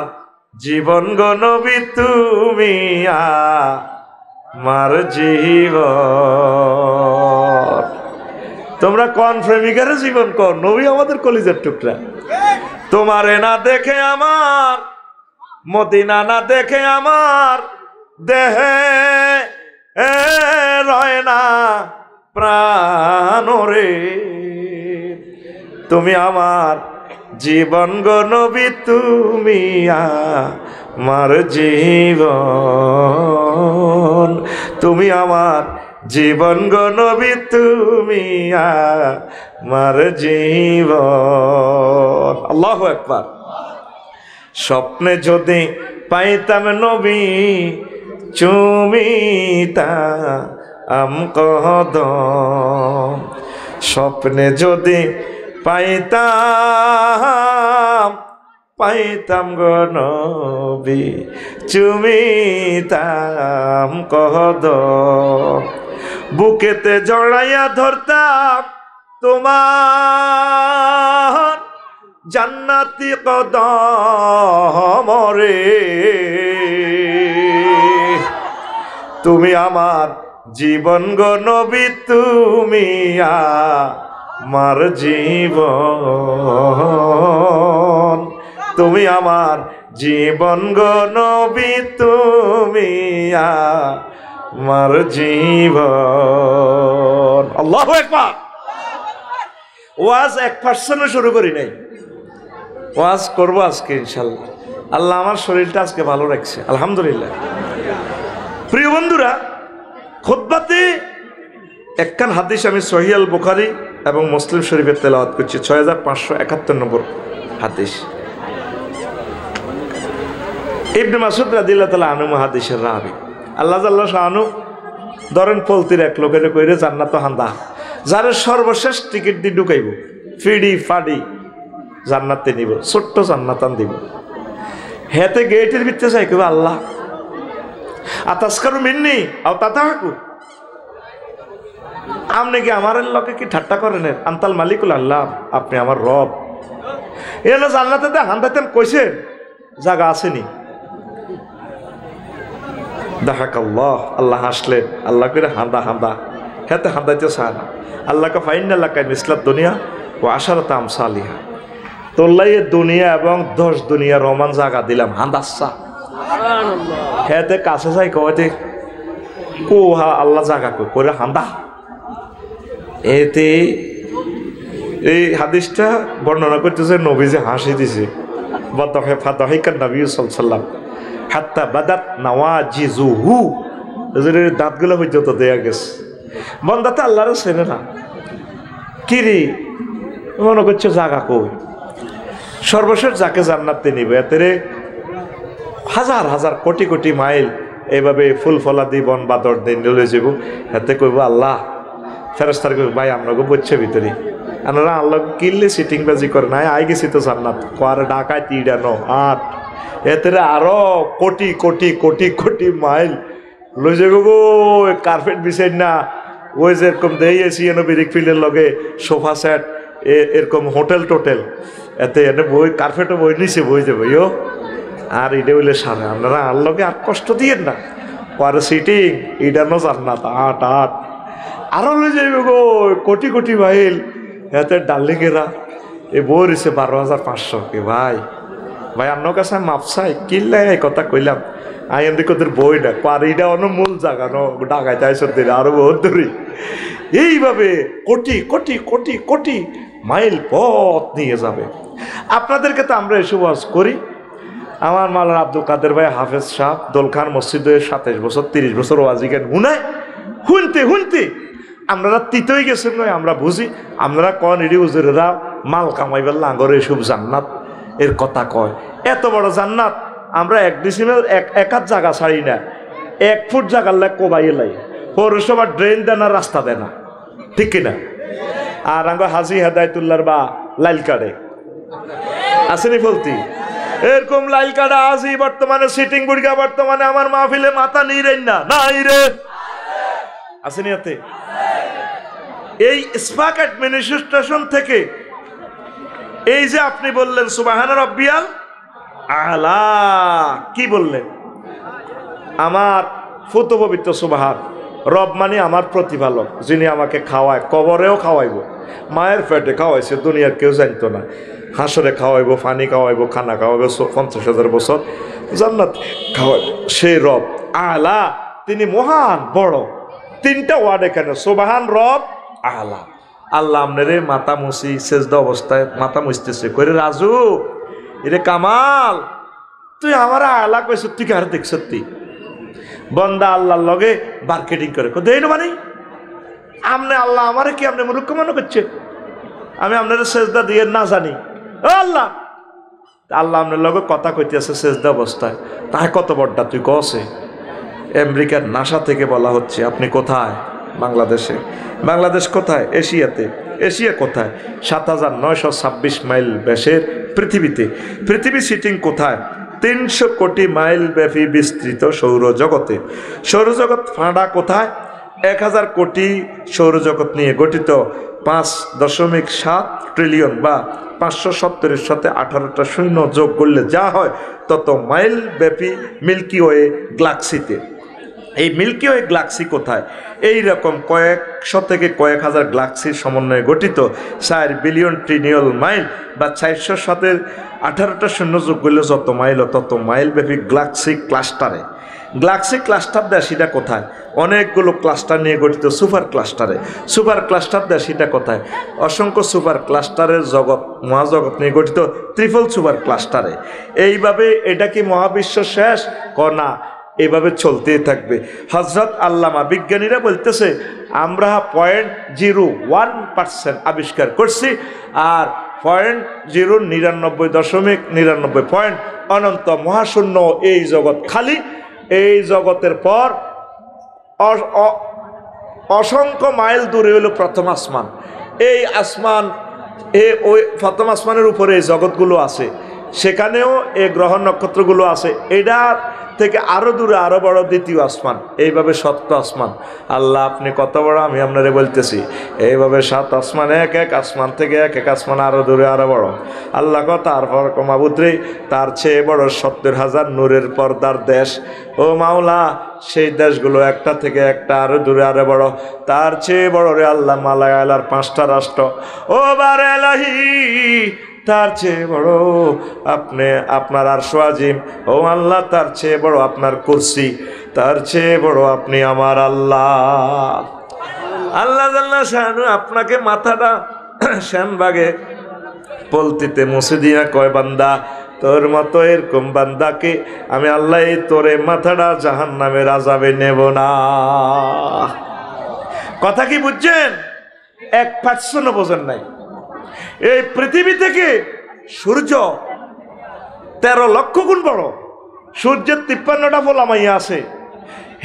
জীবন গো নবী, তুমি আমার জীবন। তোমরা কোন প্রেমিকারে জীবন কর? নবী আমাদের কলিজার টুকরা। তোমারে না দেখে আমার, মদিনা না দেখে আমার দেহে রয় না প্রাণ রে। তুমি আমার জীবন গো নবী, তুমি আমার জীবন। তুমি আমার জীবন গো নবী, তুমি আমার জীবন। আল্লাহু আকবার। স্বপ্নে যদি পাইতাম নবী, চুমিতাম কদম। স্বপ্নে যদি পাইতাম গো নবী, চুমিতাম কদম। বুকেতে জড়াইয়া ধরতাম তোমার জান্নাতি কদম রে। তুমি আমার জীবন গো নবী, তুমি আমার জীবন। তুমি আমার জীবন গো নবী, তুমি আমার জীবন। আল্লাহু আকবার। ওয়াজ 1% শুরু করি নাই, ওয়াজ করবো আজকে ইনশাল্লাহ। আল্লাহ আমার শরীরটা আজকে ভালো রাখছে, আলহামদুলিল্লাহ। প্রিয় বন্ধুরা, খুতবাতে একখান হাদিস আমি সহিহ আল বুখারী এবং মুসলিম শরীফের তেলাওয়াত করছি, 6571 নম্বর হাদিস। ইবনে মাসউদ রাদিয়াল্লাহু তাআলা আনহু হাদিসের রাবি। আল্লাহ জাল্লা শাআনু ধরেন পলতির এক লোকের কইরে জান্নাত হান্দা, যার সর্বশেষ টিকিট দিয়ে ঢুকাইব, ফিডি ফাডি জান্নাতে নিব, ছোট্ট জান্নাতান দিব। হেতে গেটের ভিতরে যাই কইব, আল্লাহ আতাসকারু মিন্নি আও তাতাহাকু, আপনি কি আমার লোকে কি ঠাট্টা করেন? আন্তাল মালিকুল আল্লাহ, আপনি আমার রব। এলো জান্নাতে দে হান্দাতেন কইছেন, জায়গা আসেনি। দেখাক আল্লাহ, আল্লাহ হাসলেন, আল্লাহ করে হান্দা হান্দা, হেতে হান্দাইতে চায় না। আল্লাহকে ফাইন্না লাকাই মিসলাত দুনিয়া ও আশারত আমসালিহা, তোল্লাই দুনিয়া এবং 10 দুনিয়া রমান জায়গা দিলাম, হান্দাচ্ছা। হেতে কাছে যাই কয়তে কোহা আল্লাহ জায়গা করে হান্দা। এতে এই হাদিসটা বর্ণনা করতেছে নবীজি হাসি দিছে, ফাদাহিকান নবী সাল্লাল্লাহু আলাইহি ওয়াসাল্লাম হাত্তা বাদাত নাওয়াজিজুহু, দাঁতগুলো পর্যন্ত দেয়া গেছে। বন্দাতে আল্লাহর চেনে না, কিরি মনে করছে জাগা কই, সর্বশেষ যাকে জান্নাতে নিবে এতে হাজার হাজার কোটি কোটি মাইল এইভাবে ফুল ফলা দি বন বাদর দিন লয়ে যাব। এতে কইব আল্লাহ, ফেরেশতার কইব ভাই আপনাকে বলছে ভিতরে আপনারা আল্লাহ কিনলে সিটিং বাজি করে নাই, আই গেছি তো জান্নাত কোয়ার ঢাকায় 3 এতে আরো কোটি কোটি কোটি কোটি মাইল লয়ে যাব গো। কার্পেট বিছাই না, ওই যেরকম দেই এসি এনে বিরিক ফিল্ডের লগে সোফা সেট এরকম হোটেল টোটেল, এতে এনে বই কার্পেটও বই নিচে বই যাবে ইয়ো। আর এটা হইলে সারে আপনারা আল্লাহকে আর কষ্ট দিয়েন না, পরে সিটিং ইডানো জান্নাত 8 আরো লয়ে যাইব গো কোটি কোটি মাইল। এতে ডার্লিংয়েরা এ বই রয়েছে 12,500। কি ভাই ভাই আপনার কাছে মাপ চাই কিনলে এই কথা কইলাম, আই এমনি কোথার বই না পারিটা অন্য মূল জায়গা ন ডাকায় তাই সত্যি আরো বহুত দূরি। এইভাবে কোটি কোটি কোটি কোটি মাইল পথ নিয়ে যাবে। আপনাদেরকে তো আমরা এসব ওয়াজ করি। আমার মাওলানা আব্দুল কাদের ভাই হাফেজ সাহেব দোলখান মসজিদে 27 বছর 30 বছর ওয়াজিকেন হুনায় হুনতে হুনতে আমরা তিতই গেছেন নয়, আমরা বুঝি। আপনারা কন এডি উজুরেরা মাল কামাইবার লাঙ্গরে এসব জান্নাত এর কথা কয়। এত বড় জান্নাত আমরা 1 ডিসিমেল এক হাত জায়গা ছাড়ি না, 1 ফুট জায়গার লাগ কোবাইয়ে লাই, পৌরসভা ড্রেন দেয় না, রাস্তা দেয় না, ঠিক কিনা? আর আঙ্গ হাজি হেদায়তুল্লাহর বা লাইল কাড়ে আসেনি বলতি, এরকম লাইল কাড়া আজি বর্তমানে সিটিং বুড়িগা বর্তমানে আমার মাহফিলে মাথা নিরেন না নাই রে আসেনি এতে। এই স্পাক অ্যাডমিনিস্ট্রেশন থেকে এই যে আপনি বললেন সুবহানা রাব্বিয়াল আলা, কি বললেন? আমার ফুত পবিত্র সুবহান রব মানে আমার প্রতিপালক, যিনি আমাকে খাওয়ায়, কবরেও খাওয়াইব, মায়ের পেটে খাওয়াইছে, দুনিয়ার কেউ জানতো না, হাসরে খাওয়াইব, পানি খাওয়াইব, খানা খাওয়াইব, 50,000 বছর জান্নাত খাওয়াইব। সেই রব আলা, তিনি মহান বড়। 3টা ওয়ার্ড এখানে, সুবহান রব আলা। আল্লাহ আমনেরে মাথা মুছি সেজদা অবস্থায় মাথা মুছতেছে, কইরে রাজু এরে কামাল তুই আমার আলা কইছ, তুই কার দেখ সত্যি বন্দা আল্লাহর লগে মার্কেটিং করে দেই না মানে আমনে আল্লাহ আমারে কি আপনি মূর্খ মনে করছে? আমি আপনার সেজদা দিয়ে না জানি আল্লাহ, আল্লাহ আপনার লগে কথা কইতেছে সেজদা অবস্থায়। তাই কত বড়টা তুই কসে? আমেরিকার নাসা থেকে বলা হচ্ছে আপনি কোথায়? বাংলাদেশে। বাংলাদেশ কোথায়? এশিয়াতে। এশিয়া কোথায়? 7,926 মাইল ব্যাসের পৃথিবীতে। পৃথিবী সিটিং কোথায়? 300 কোটি মাইল ব্যাপী বিস্তৃত সৌরজগতে। সৌরজগৎ ফাঁড়া কোথায়? 1000 কোটি সৌরজগৎ নিয়ে গঠিত 5.7 ট্রিলিয়ন বা 570-এর সাথে 18টা শূন্য যোগ করলে যা হয় তত মাইল ব্যাপী মিল্কি ওয়ে গ্যালাক্সিতে। এই মিল্কি ওয়ে গ্যালাক্সি কোথায়? এই রকম কয়েকশো থেকে কয়েক হাজার গ্যালাক্সির সমন্বয়ে গঠিত 4 বিলিয়ন ট্রিলিয়ন মাইল বা 400 সাথে 18টা শূন্য যোগ করলে যত মাইল তত মাইল ব্যাপী গ্যালাক্সি ক্লাস্টারে গ্যালাক্সি ক্লাস্টার দেয় সেটা কোথায়? অনেকগুলো ক্লাস্টার নিয়ে গঠিত সুপার ক্লাস্টারে। সুপার ক্লাস্টার দেয় সেটা কোথায়? অসংখ্য সুপার ক্লাস্টারের জগৎ, মহাজগৎ নিয়ে গঠিত ত্রিপল সুপার ক্লাস্টারে। এইভাবে এটা কি মহাবিশ্ব শেষ? না, এইভাবে চলতেই থাকবে। হজরত আল্লামা বিজ্ঞানীরা বলতেছে আমরা 0.01% আবিষ্কার করছি, আর 0.9999 পয়েন্ট অনন্ত মহাশূন্য এই জগৎ খালি। এই জগতের পর অসংখ্য মাইল দূরে হলো প্রথম আসমান। এই আসমান, ওই প্রথম আসমানের উপরে এই জগৎগুলো আছে, সেখানেও এই গ্রহ নক্ষত্রগুলো আছে। এটার থেকে আরো দূরে আরো বড় দ্বিতীয় আসমান, এইভাবে 7 আসমান। আল্লাহ আপনি কত বড় আমি আপনারে বলতেছি। এইভাবে 7 আসমান, এক এক আসমান থেকে এক এক আসমান আরো দূরে আরো বড়। আল্লাহ তারপর কমাবুদ্রে তার চেয়ে বড় 70,000 নূরের পর্দার দেশ। ও মাওলা, সেই দেশগুলো একটা থেকে একটা আরো দূরে আরো বড়। তার চেয়ে বড় রে আল্লাহ মালায়ালার 5টা রাষ্ট্র। ও বারে এলাহি, তার চেয়ে বড় আপনি আপনার আরশ আজিম। ও আল্লাহ, তার চেয়ে বড় আপনার কুরসি। তার চেয়ে বড় আপনি আমার আল্লাহ। আল্লাহ আল্লাহ শাহানু আপনাকে মাথাটা শ্যামবাগে পলতিতে মুছে দিয়া কয়, বান্দা তোর মতো এরকম বান্দাকে আমি আল্লাহ তোরে মাথাটা জাহান্নামের আযাবে নেব না। কথা কি বুঝছেন? 1% বোঝেন নাই। এই পৃথিবী থেকে সূর্য 13 লক্ষ গুণ বড়। সূর্যের 53টা ফোলামাইয়া আছে।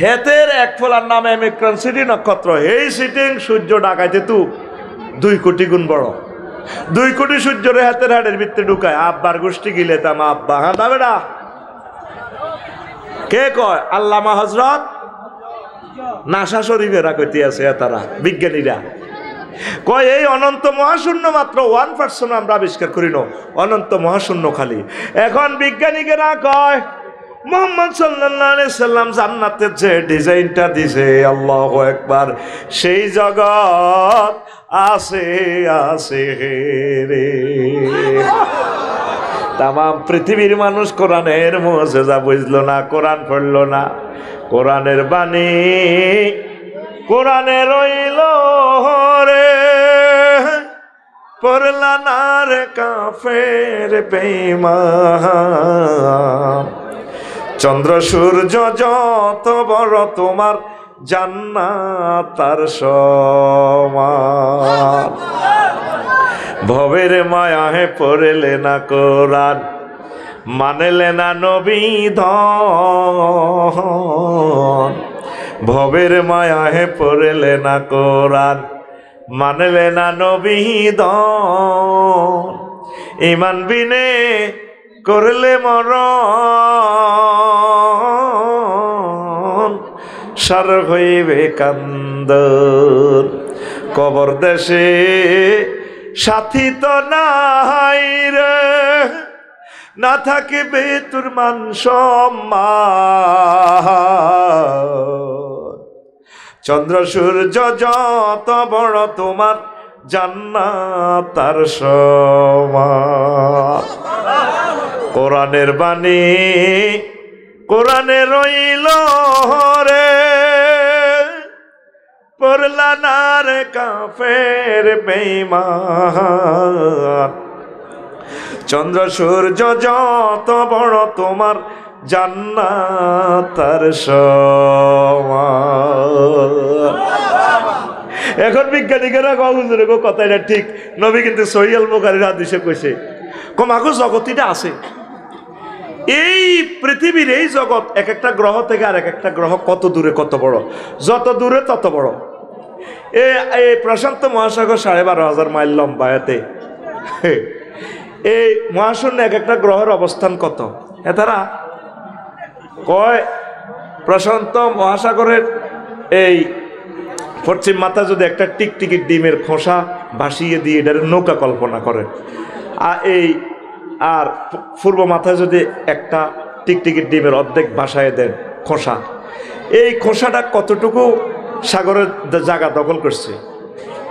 হেতের এক ফোলার নাম এমিক্রন সিটি নক্ষত্র। এই সিটিং সূর্য ডাকাইতে তু 2 কোটি গুণ বড়। 2 কোটি সূর্যরে হাতের হাড়ের ভিতরে ঢুকায়। আব্বার গোষ্ঠী গিলে তাম আব্বা হাঁদা বেড়া। কে কয়? আল্লামা হজরত নাসা শরীফেরা কইতে আছে তারা বিজ্ঞানীরা কয় এই অনন্ত মহাশূন্য মাত্র 1% আমরা আবিষ্কার করি না। অনন্ত মহাশূন্য খালি। এখন বিজ্ঞানীরা কয় মুহাম্মদ সাল্লাল্লাহু আলাইহি সাল্লাম জান্নাতের যে ডিজাইনটা দিছে, আল্লাহু আকবার, সেই জগৎ আছে আছে রে। তাম পৃথিবীর মানুষ কোরআনের মুজিজা বুঝলো না, কোরআন পড়লো না। কোরআনের বাণী কোরআনে রইল রে, পড়লা না রে কাফের বেঈমান। চন্দ্র সূর্য যত বড় তোমার জান্নাত তার সমান। ভবের মায়া হে পড়লে না কোরআন, মানলে না নবী ধন। ভবের মায়া হে পড়লে না কোরআন, মানলে না নবী ধন। ইমান বিনে করলে মরণ, সার হইবে কান্দন। কবর দেশে সাথী তো নাই রে, না থাকিবে তোর মান সম্মান। চন্দ্র সূর্য যত বড় তোমার জান্নাত তার সমান। কোরআনের বাণী কোরআনে রইল রে, পড়লা না রে কাফের বেঈমান। চন্দ্র সূর্য যত বড় তোমার জান্নাত তার সমান। এখন বিজ্ঞানীরা হুজুরে কথাটা ঠিক। নবী কিন্তু সহিহ আল বুখারীর হাদিসে কইছে কমাগো জগতিটা আছে। এই পৃথিবীর এই জগৎ এক একটা গ্রহ থেকে আর এক একটা গ্রহ কত দূরে কত বড়, যত দূরে তত বড়। এই প্রশান্ত মহাসাগর 12,500 মাইল লম্বা। এতে এই মহাশূন্য এক একটা গ্রহের অবস্থান কত? এতারা কয় প্রশান্ত মহাসাগরের এই পশ্চিম মাথায় যদি একটা টিকটিকির ডিমের খোসা ভাসিয়ে দিয়ে এটার নৌকা কল্পনা করে, আর পূর্ব মাথায় যদি একটা টিকটিকির ডিমের অর্ধেক ভাসায় দেন খোসা, এই খোসাটা কতটুকু সাগরের জায়গা দখল করছে?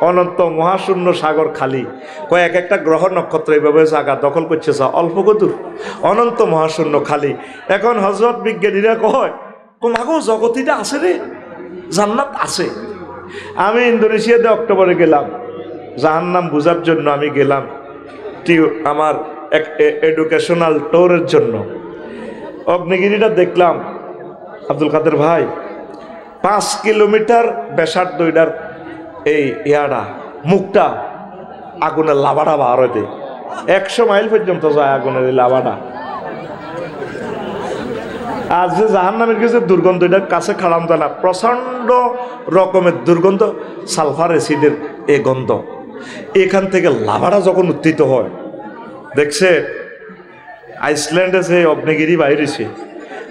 অনন্ত মহাশূন্য সাগর খালি। কয়েক একটা গ্রহ নক্ষত্র এইভাবে জায়গা দখল করছে অল্প কদূর, অনন্ত মহাশূন্য খালি। এখন হযরত বিজ্ঞানীরা কয় মাগো জগতিটা আছে রে, জান্নাত আছে। আমি ইন্দোনেশিয়াতে অক্টোবরে গেলাম, জাহান্নাম বুঝার জন্য আমি গেলাম আমার এক এডুকেশনাল ট্যুরের জন্য। অগ্নিগিরিটা দেখলাম আব্দুল কাদের ভাই, 5 কিলোমিটার ব্যাসার্ধ এটার এই ইয়াটা মুখটা আগুনের লাভাটা বার হইতে 100 মাইল পর্যন্ত যায় আগুনের এই লাভাটা। আর যে জাহান্নামের কিছু দুর্গন্ধ, এটার কাছে খাড়াম যায় না, প্রচন্ড রকমের দুর্গন্ধ, সালফার অ্যাসিডের এই গন্ধ। এখান থেকে লাভাটা যখন উত্থিত হয়, দেখছে আইসল্যান্ডে যে অগ্নিগিরি বাইরেছে,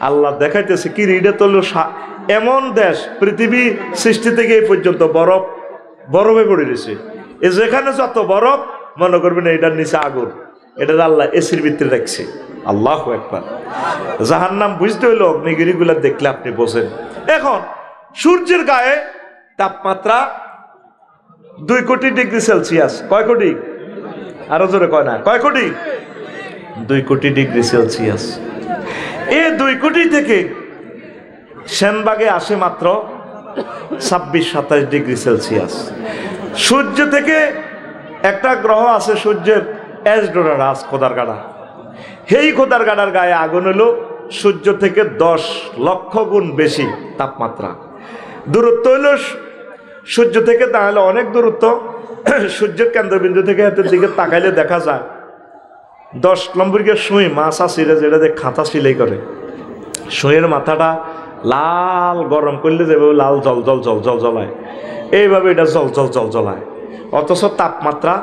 আল্লাহ দেখাইতেছে কি এটা তো এমন দেশ পৃথিবী সৃষ্টি থেকে এই পর্যন্ত বরফে পড়ে রয়েছে। এ যেখানে যত বরফ মনে করবেন এটার নিচে আগুন, এটার আল্লাহ এসির ভিতরে রাখছে। আল্লাহু আকবার। জাহান্নাম বুঝতে হইলো অগ্নিগিরিগুলা দেখলে আপনি বোঝেন। এখন সূর্যের গায়ে তাপমাত্রা 2 কোটি ডিগ্রি সেলসিয়াস। কয় কোটি? আরো জোরে কয় না, কয় কোটি? 2 কোটি ডিগ্রি সেলসিয়াস। এই 2 কোটি থেকে সেনবাগে আসে মাত্র 26-27 ডিগ্রি সেলসিয়াস। সূর্য থেকে একটা গ্রহ আছে সূর্যের এসডোরাস, খোদার গাড়া। সেই খোদার গাড়ার গায়ে আগুন হলো সূর্য থেকে 10 লক্ষ গুণ বেশি তাপমাত্রা। দূরত্ব হইল সূর্য থেকে, তাহলে অনেক দূরত্ব। সূর্যের কেন্দ্রবিন্দু থেকে হাতের দিকে তাকাইলে দেখা যায় 10 নম্বরকে সুই, মাছ আসিরে যেটা দিয়ে খাতা সিলাই করে, সুইয়ের মাথাটা লাল গরম করলে যেভাবে লাল জল জল জল জল জ্বলায়, এইভাবে এটা জল জল জল জ্বলায়। অথচ তাপমাত্রা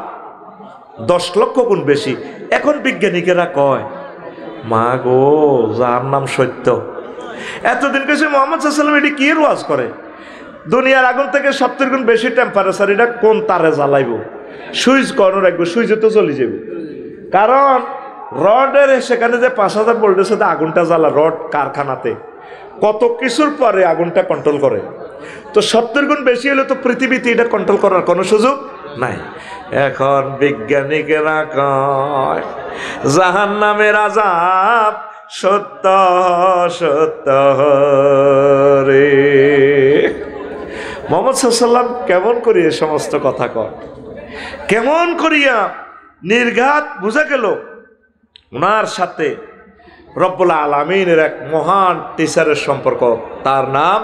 10 লক্ষ গুণ বেশি। এখন বিজ্ঞানীকেরা কয়, মা গো যার নাম সত্য। এতদিন কেছে মোহাম্মদ সাল্লাল্লাহু আলাইহি ওয়াসাল্লাম এটি কি ওয়াজ করে, দুনিয়ার আগুন থেকে 70 গুণ বেশি টেম্পারেচার, এটা কোন তারে জ্বালাইব? সুইচ কর্ণ রাখবো, সুইচে তো চলে যাবে। কারণ রডের সেখানে যে 5000 ভোল্টের সাথে আগুনটা জ্বালা, রড কারখানাতে কত কিছুর পরে আগুনটা কন্ট্রোল করে। তো 70 গুণ বেশি হলে তো পৃথিবীতে এটা কন্ট্রোল করার কোনো সুযোগ নাই। এখন বিজ্ঞানীকেরা কয় জাহান্নামের আযাব সত্য সত্য রে। মুহাম্মদ সাল্লাল্লাহু আলাইহি ওয়াসাল্লাম কেমন করিয়া সমস্ত কথা কয়, কেমন করিয়া নির্ঘাত বোঝা গেল ওনার সাথে রব্বুল আলামিনের এক মহান টিচারের সম্পর্ক। তার নাম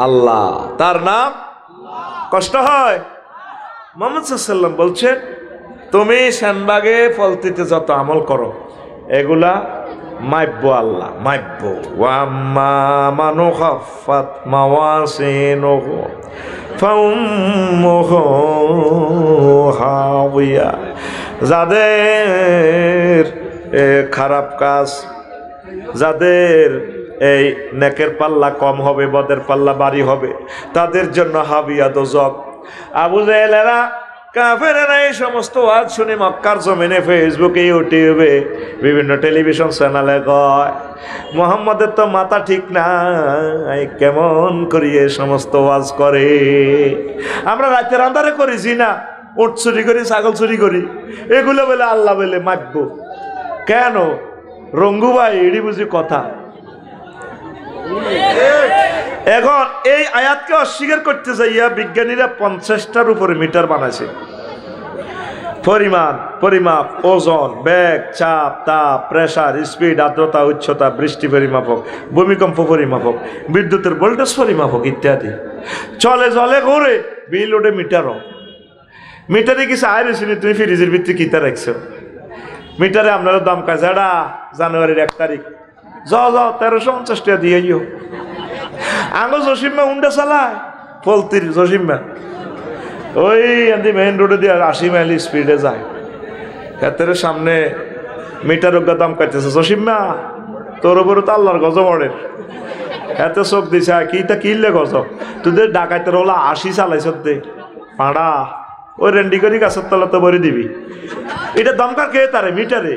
আল্লাহ, তার নাম। কষ্ট হয়? মুহাম্মদ সাল্লাল্লাহু আলাইহি ওয়াসাল্লাম বলছেন, তুমি শানবাগে ফলতিতে যত আমল করো এগুলা মাইব্য আল্লাহ, মাইব্য। ওয়াম্মা মানু খাফাত মাওয়াসিনুহু ফাউম্মুহু হাওিয়া। যাদের খারাপ কাজ, যাদের এই নেকের পাল্লা কম হবে, বদের পাল্লা ভারী হবে, তাদের জন্য হাবিয়া দোজক। আবু জাহেলেরা, কাফেরেরা এই সমস্ত ওয়াজ শুনে মক্কার জমিনে, ফেসবুকে, ইউটিউবে, বিভিন্ন টেলিভিশন চ্যানেলে কয় মুহাম্মদের তো মাথা ঠিক নাই, কেমন করি এই সমস্ত ওয়াজ করে। আমরা রাতের আন্ধারে করেছি না, উট চুরি করি, ছাগল চুরি করি, এগুলো বলে আল্লাহ বলে মাখব কেন? রঙ্গু ভাই, এডি বুঝি কথা। এখন এই আয়াতকে অস্বীকার করতে যাইয়া বিজ্ঞানীরা 50টার উপরে মিটার বানাইছে। পরিমাণ, পরিমাপ, ওজন, বেগ, চাপ, তাপ, প্রেসার, স্পিড, আর্দ্রতা, উচ্চতা, বৃষ্টি পরিমাপক, ভূমিকম্প পরিমাপক, বিদ্যুতের ভোল্টেজ পরিমাপক ইত্যাদি। চলে জলে ঘুরে বিল ওঠে মিটারও। মিটারে কিছু আয় রয়েছে, তুমি ফ্রিজের ভিতরে কিতা রাখছো? মিটারে আপনারা দাম কাছে, এটা জানুয়ারির 1 তারিখ, যাও 1350 টাকা দিয়ে যাও। আঙ্গো জসিম্মা উন্ডা চালায়, ফলতির জসিম্মা ওই মেইন রোডে দিয়ে 80 মাইল স্পিডে যায়। এতের সামনে মিটার দাম কাটতেছে, জসিম্মা তোর উপরে তো আল্লাহর গজব অর্ডের। এত চোখ দিছে, কিটা কিনলে গজব, তোদের ডাকাইতের হলো 80 চালাইছ দে পাড়া, ওই রেন্ডি করি গাছের তলা তো ভরে দিবি। এটা দমকার খেয়ে তারে মিটারে,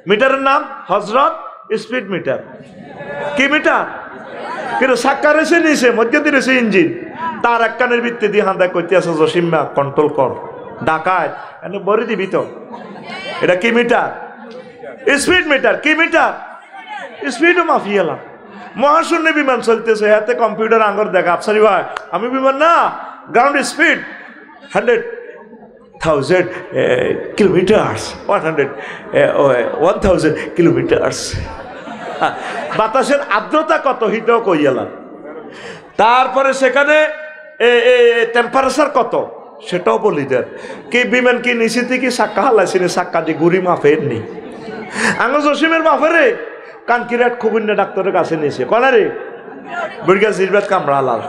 মিটারের নাম হজরত স্পিড মিটার। কি মিটার? কিন্তু সাক্কা রয়েছে নিচে, মধ্যে দিয়ে রয়েছে ইঞ্জিন, তার এক কানের ভিত্তি দিয়ে হান্দা করতে আছে, জসিম্মা কন্ট্রোল কর, ডাকায় এনে ভরে দিবি তো। এটা কি মিটার? Speed metre. কি মিটার? স্পিডও মাফিয়ালাম। মহাশূন্য বিমান চলতেছে, হাতে কম্পিউটার আঙ্গর দেখা, আফসারি ভাই আমি বিমান না, গ্রাউন্ড স্পিড 100,000 কিলোমিটার্স, 1000 কিলোমিটার্স। বাতাসের আর্দ্রতা কত হিটাও কইয়ালাম। তারপরে সেখানে টেম্পারেচার কত সেটাও বলি দেন। কি বিমান কি নিচে থেকে সাক্কা হালাইছিনি, সাক্কা দিয়ে গুড়ি মাফের নি আঙ্গ জসিমের বাফেরে কানকিরাট খুবিন্না ডাক্তারের কাছে নিয়েছে কনা রে বুড়িয়া জিরবাত কামড়া লাল।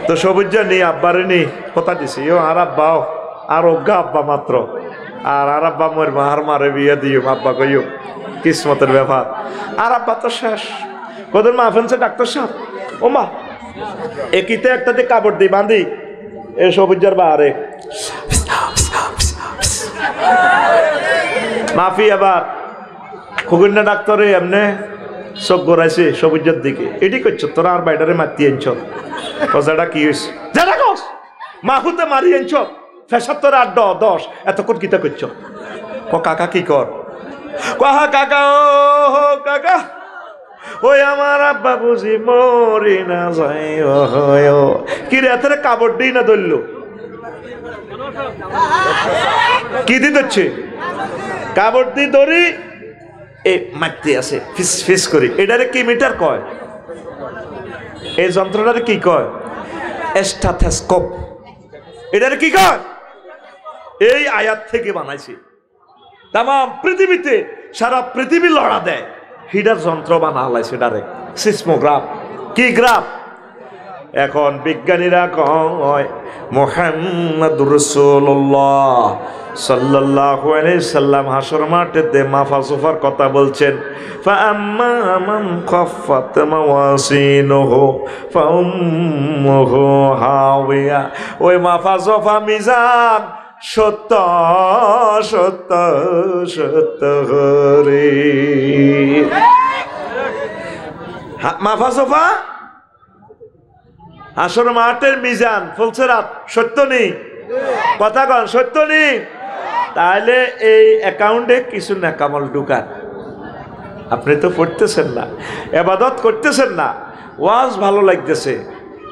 তো সবুজ নি আব্বারে নি কথা দিছি ও আর আব্বাও আর অজ্ঞা আব্বা মাত্র, আর আব্বা মোর মার মারে বিয়ে দিও আব্বা কইও কিসমতের ব্যাপার। আর আব্বা তো শেষ, কদের মা ফেনছে ডাক্তার সাহেব ও মা একিতে একটা দিয়ে কাপড় দিই বাঁধি এ সবুজার বাহারে মাফি। আবার খুগুন্না ডাক্তারে এমনে চোখ গড়াইছে সবুজের দিকে, এটি করছো তোরা আর বাইটারে মাতি আনছ ওজাটা কি হয়েছে যারা কস মাহুতে মারি আনছ ফেসার তোরা 8-10 এতক্ষণ কিতা করছো। ও কাকা কি কর কহা কাকা ও কাকা ওই আমার আব্বা বুঝি মরি না যায় কি রে এত কাপড় দিই না ধরল কি দি ধরছে কাপড় দি ধরি এ মারতে আছে ফিস ফিস করি। এটারে কি মিটার কয়, এই যন্ত্রটারে কি কয় স্টেথোস্কোপ। এটারে কি কয়, এই আয়াত থেকে বানাইছে। তাম পৃথিবীতে সারা পৃথিবী লড়া দেয় হিডার যন্ত্র বানা হলাইছে ডাইরেক্ট সিসমোগ্রাফ। কি গ্রাফ? এখন বিজ্ঞানীরা কয় মুহাম্মাদুর রাসূলুল্লাহ সাল্লাল্লাহু আলাইহি সাল্লাম হাসর মাঠেতে মাফা সোফার কথা বলছেন। ফাআম্মা মান খাফফাত মাওয়াজিনুহু ফাউম্মুহু হাওিয়া। ওই মাফা সোফা মিজান সত্য সত্য সত্য হরে মাফা সোফা আসর মাঠের মিজান ফুলসেরাত সত্য নেই, কথা কন সত্য নেই। তাহলে এই অ্যাকাউন্টে কিছু নেকামল ঢুকান। আপনি তো পড়তেছেন না, ইবাদত করতেছেন না, ওয়াজ ভালো লাগতেছে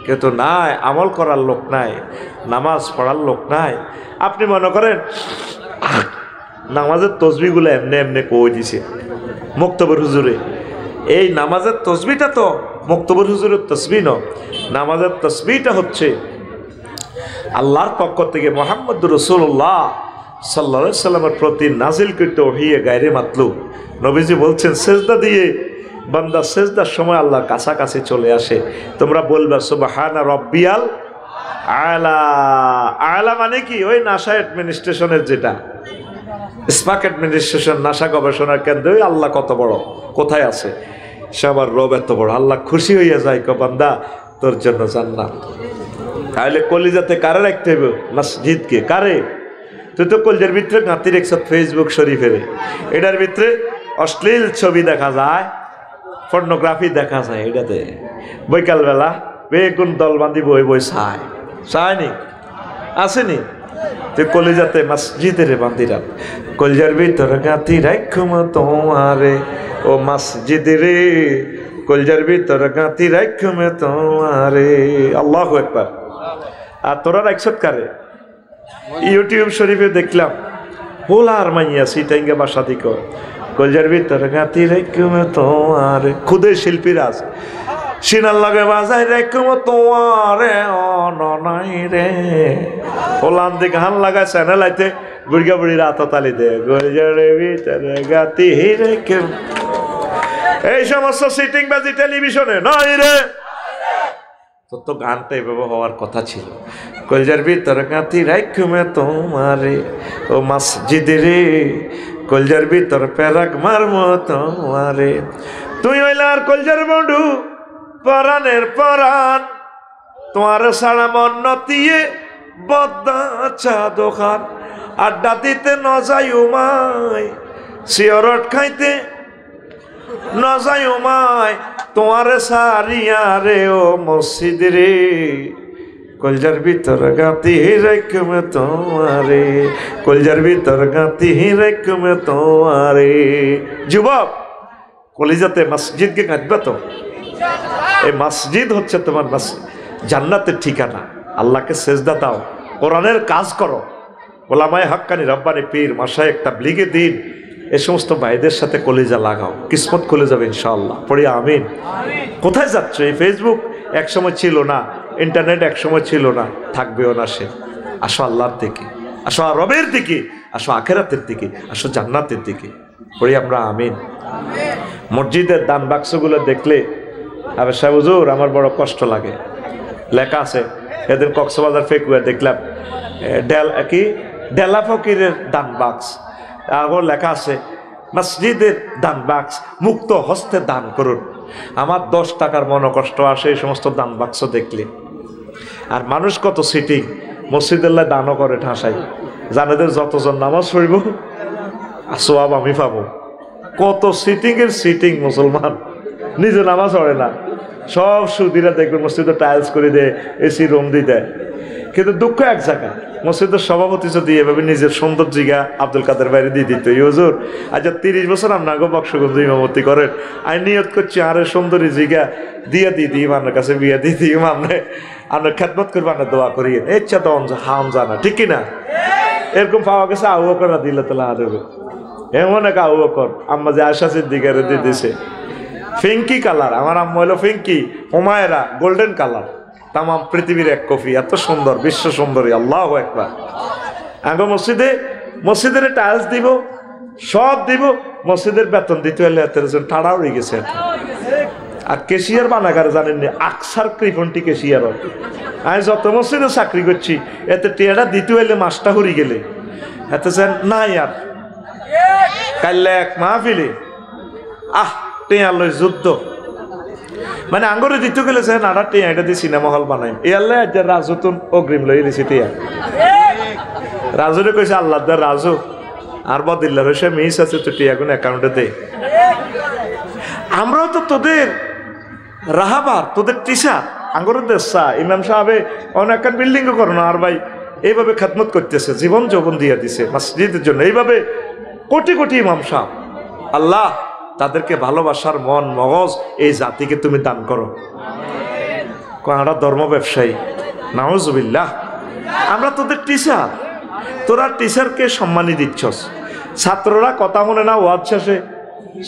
কিন্তু নাই আমল করার লোক নাই, নামাজ পড়ার লোক নাই। আপনি মনে করেন নামাজের তসবিগুলো এমনি এমনি কই দিছে মুক্তবর হুজুরে। এই নামাজের তসবিটা তো মুক্তবর হুজুরের তসবি ন, নামাজের তসবিটা হচ্ছে আল্লাহর পক্ষ থেকে মুহাম্মদুর রাসূলুল্লাহ সাল্লাল্লাহু আলাইহি সাল্লামের প্রতি নাজিলকৃত ওহী গায়রে মাতলুব। নবীজি বলছেন সেজদা দিয়ে বান্দা সেজদার সময় আল্লাহর কাছাকাছি চলে আসে। তোমরা বলবা সুবহানা রাব্বিয়াল আলা। আলা মানে কি? ওই নাসা অ্যাডমিনিস্ট্রেশনের যেটা স্পাক অ্যাডমিনিস্ট্রেশন নাসা গবেষণার কেন্দ্র, ওই আল্লাহ কত বড় কোথায় আছে সবার রব এত বড়। আল্লাহ খুশি হইয়া যায় কো বান্দা তোর জন্য জান্নাত। তাহলে কলিজাতে কারে রাখতে হবে? মসজিদকে। কারে? তুই তো কলজের ভিতরে গাঁতি রেখছ ফেসবুক শরীফের, এটার ভিতরে অশ্লীল ছবি দেখা যায়, পর্নোগ্রাফি দেখা যায়। এটাতে বৈকালবেলা বেগুন দল বান্ধি বই বই চায়, চায়নি আসেনি? তুই কলিজাতে মসজিদের বান্ধিরা কলজার ভিতরে গাঁতি রাখম তোমারে ও মসজিদ রে, কলজার ভিতরে গাঁতি রাখম তোমারে। আল্লাহু আকবার। আর তোরা রাখছত কারে? ইউটিউব শরীফে দেখলাম হোলার মাইয়া সিটাইঙ্গা বাসা দিক কলজার ভিতরে গাঁতি রাখম তোমারে। খুদে শিল্পীরা আছে সিনার লাগে বাজাই রাখম তোমারে অননাই রে। হোলান দিকে হান লাগায় চ্যানেল আইতে বুড়িয়া বুড়িরা আততালি দে কলজারের ভিতরে গাঁতি রাখম। এই সমস্ত সিটিং বাজি টেলিভিশনে নয় রে। তোর তো গানটা এভাবে হওয়ার কথা ছিল। কলজার ভিতরে গাঁতি রাখমে তোমারে ও মসজিদ রে, কলজার ভিতর প্যারাক মারম তোমারে। তুই হইলার কলজার বন্ধু পরাণের পরাণ, তোমার সারা মন নতিয়ে বদ্দা চা দোকান। আড্ডা দিতে ন যাই উমায়, সিগারেট খাইতে ন যাই উমায়, তোমার সারিয়া রে ও মসজিদ রে, কলজার ভিতর গাতি রাখমে তোমারে, কলজার ভিতর গাতি রাখমে তোমারে। যুবক, কলিজাতে মসজিদকে গাঁথবা তো। এই মসজিদ হচ্ছে তোমার জান্নাতের ঠিকানা। আল্লাহকে সেজদা দাও, কোরআনের কাজ করো, ওলামায়ে হাক্কানি রব্বানি পীর মাশায়েখ তাবলীগে দিন এই সমস্ত ভাইদের সাথে কলিজা লাগাও, কিসমত খুলে যাবে ইনশাআল্লাহ। পড়ি আমিন। কোথায় যাচ্ছ? এই ফেসবুক একসময় ছিল না, ইন্টারনেট একসময় ছিল না, থাকবেও না সে। আসো আল্লাহর দিকে, আসো রবের দিকে, আসো আখেরাতের দিকে, আসো জান্নাতের দিকে। পড়ি আমরা আমিন। মসজিদের দান বাক্সগুলো দেখলে আবে সাহেব হুজুর আমার বড় কষ্ট লাগে। লেখা আছে, এদের কক্সবাজার ফেকুয়া দেখলাম ডেলা ফকিরের দান বাক্স, আবার লেখা আছে মসজিদের দান বাক্স মুক্ত হস্তে দান করুন। আমার 10 টাকার মনোকষ্ট আসে এই সমস্ত দান বাক্স দেখলে। আর মানুষ কত সিটিং, মসজিদুল্লাহ দানও করে ঠাসাই, জানেদের যতজন নামাজ পড়ব সোয়াব আমি পাবো। কত সিটিংয়ের সিটিং মুসলমান, নিজে নামাজ পড়ে না, সব সুদিরা দেখবেন মসজিদে টাইলস করে দেয়, এসি রুম দিয়ে দেয়। কিন্তু দুঃখ এক জায়গায়, মসজিদের সভাপতি যদি এভাবে নিজের সুন্দর জিগা আব্দুল কাদের বাইরে দিয়ে দিত, হুজুর আচ্ছা 30 বছর আপনার বক্সগঞ্জ ইমামতি করেন, আমি নিয়ত করছি আরে সুন্দরী জিগা দিয়ে দিই ইমানের কাছে, বিয়ে দিয়ে দিই ইমামনে, আপনার খেদমত করবো, আপনার দোয়া করিয়ে ইচ্ছা তো হাম জানা, ঠিক কিনা? এরকম পাওয়া গেছে আউ বকর রাদিয়াল্লাহু আনহু, এমন এক আউ বকর আম্মা যে আয়েশা সিদ্দিকারে দিয়ে দিছে ফিঙ্কি কালার, আমার আম্মা হলো ফিঙ্কি, হুমায়রা গোল্ডেন কালার, তামাম পৃথিবীর এক কফি, এত সুন্দর, বিশ্ব সুন্দরী, আল্লাহু আকবার। আগে মসজিদের টাইলস দিব, সব দিব, মসজিদের বেতন দিতে হলে এত ঠাড়া উড়ে গেছে। আর কেশিয়ার বানাগারে জানেননি, আকসার কৃপন্টি কেশিয়ার। আমি যত মসজিদে চাকরি করছি এতে টিয়াটা দিতে হইলে মাসটা হরি গেলে এত নাই। আর কাল্লা এক মাহফিলে টিয়া লই যুদ্ধ, মানে আঙ্গরে দিতে গেলে সে নাড়া টিয়া এটা দিয়ে সিনেমা হল বানাই। এ আল্লাহ রাজুতুন অগ্রিম লই দিছি টিয়া। রাজুরে কইছে আল্লাহ দা রাজু আর বদিল্লা রয়েছে মিস আছে তো টিয়া কোন অ্যাকাউন্টে দে। আমরাও তো তোদের রাহাবার, তোদের টিচার, আঙ্গরের দেশা ইমাম সাহেবে অনেক বিল্ডিং করো না। আর ভাই এইভাবে খেদমত করতেছে, জীবন যৌবন দিয়ে দিছে মসজিদের জন্য, এইভাবে কোটি কোটি ইমাম সাহেব। আল্লাহ তাদেরকে ভালোবাসার মন মগজ এই জাতিকে তুমি দান করো। আমরা ধর্ম ব্যবসায়ী, নাউজুবিল্লাহ, আমরা তোদের টিচার, তোরা টিচারকে সম্মানী দিচ্ছস। ছাত্ররা কথা শুনে না, ওয়াজ শেষে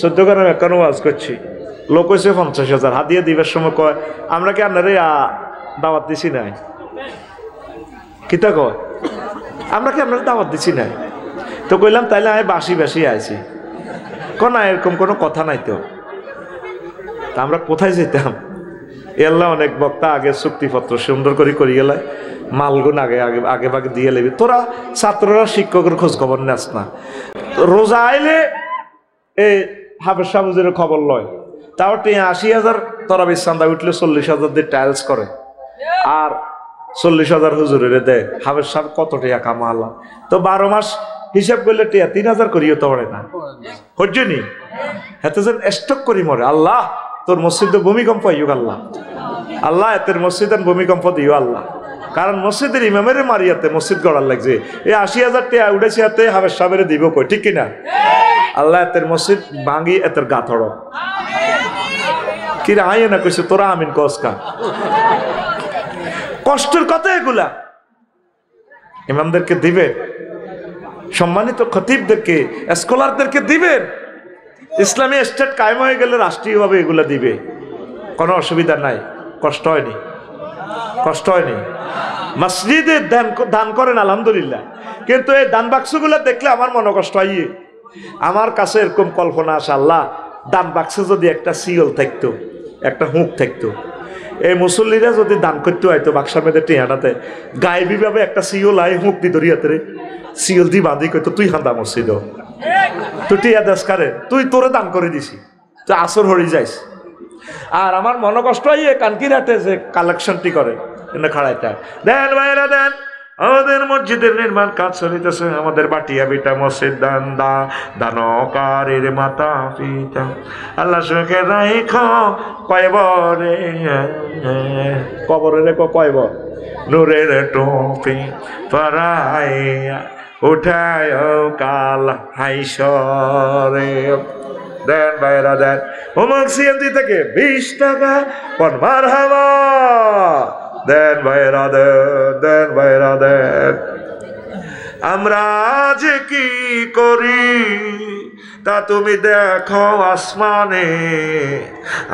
14 গ্রাম একানো ওয়াজ করছি, লোক হয়েছে 50,000, হাদিয়া দিবার সময় কয় আমরা কি আপনারে দাওয়াত দিছি নাই? কিতা কয় আমরা কি আপনারা দাওয়াত দিছি নাই? তো কইলাম তাইলে আমি বাসি বাসি আইছি। না এরকম কোনো কথা নাই তো। আমরা কোথায় যেতাম? এল্লা অনেক বক্তা আগে চুক্তিপত্র সুন্দর করে করি গেলে মালগুন আগে আগে আগে ভাগে দিয়ে লেবি। তোরা ছাত্ররা শিক্ষকের খোঁজ খবর নেস না। রোজা আইলে এই হাফেজ সাহুজের খবর লয়, তাও 80,000 তোরা বিছান্দা উঠলে 40,000 দিয়ে টাইলস করে, আর 40,000 হুজুরের দেয়। হাফেজ সাহেব কত টাকা কামালা? তো 12 মাস হিসাব করলে 3,000 করিও তো পড়ে না, হজ্জনি হাতে যেন স্টক করি মরে। আল্লাহ তোর মসজিদে ভূমিকম্প ইউক, আল্লাহ আল্লাহ এতের মসজিদের ভূমিকম্প দিও আল্লাহ। কারণ মসজিদের ইমামের মারিয়াতে মসজিদ গড়ার লাগছে, এই 80,000 টাকা উঠেছে হাতে হাফেজ সাহেবের দিব কই, ঠিক কিনা? আল্লাহ এতের মসজিদ ভাঙি এতের গা থড় কি আয় না কইছে তোরা আমিন কসকা। কষ্টের কথা এগুলা ইমামদেরকে দিবে, সম্মানিত খতিবদেরকে স্কলারদেরকে দিবেন। ইসলামী স্টেট কায়েম হয়ে গেলে রাষ্ট্রীয়ভাবে এগুলা দিবে, কোনো অসুবিধা নাই। কষ্ট হয়নি, কষ্ট হয়নি। মসজিদে দান করেন আলহামদুলিল্লাহ, কিন্তু এই দান বাক্সগুলো দেখলে আমার মনে কষ্ট হয়। আমার কাছে এরকম কল্পনা আসে, আল্লাহ দান বাক্সে যদি একটা সিওল থাকতো, একটা হুঁক থাকতো, এই মুসল্লিরা যদি দান করতে হয়তো বাক্সার মেয়েদের টিয়াটাতে গায়েবীভাবে একটা সিওল আয় হুঁক দি ধরিয়াতে রে সিওল দি বাঁধি কইতো তুই হান্দা মসজিদ তুই টিয়া দেশ কারে তুই তোরে দান করে দিছি, তুই আসর হরি যাইস। আর আমার মনে কষ্ট হয় কানকিরাতে যে কালেকশনটি করে খাড়াইটা দেন ভাইরা দেন, আমাদের মসজিদের নির্মাণ কাজ চলিতেছে, আমাদের বাটিয়া বিটা মসজিদ দান দা দানকারের মাতা পিতা আল্লাহ সুখে রাইখ কয়বরে কবরে রেখো কয়বর নূরের টুপি পরাইয়া উঠায় কাল হাইসরে। দেন ভাইরা দেন, অমুক সিএনজি থেকে 20 টাকা পর মারহাবা। দেন ভাইরা দেন, দেন ভাইরা দেন। আমরা যে কি করি তা তুমি দেখো আসমানে,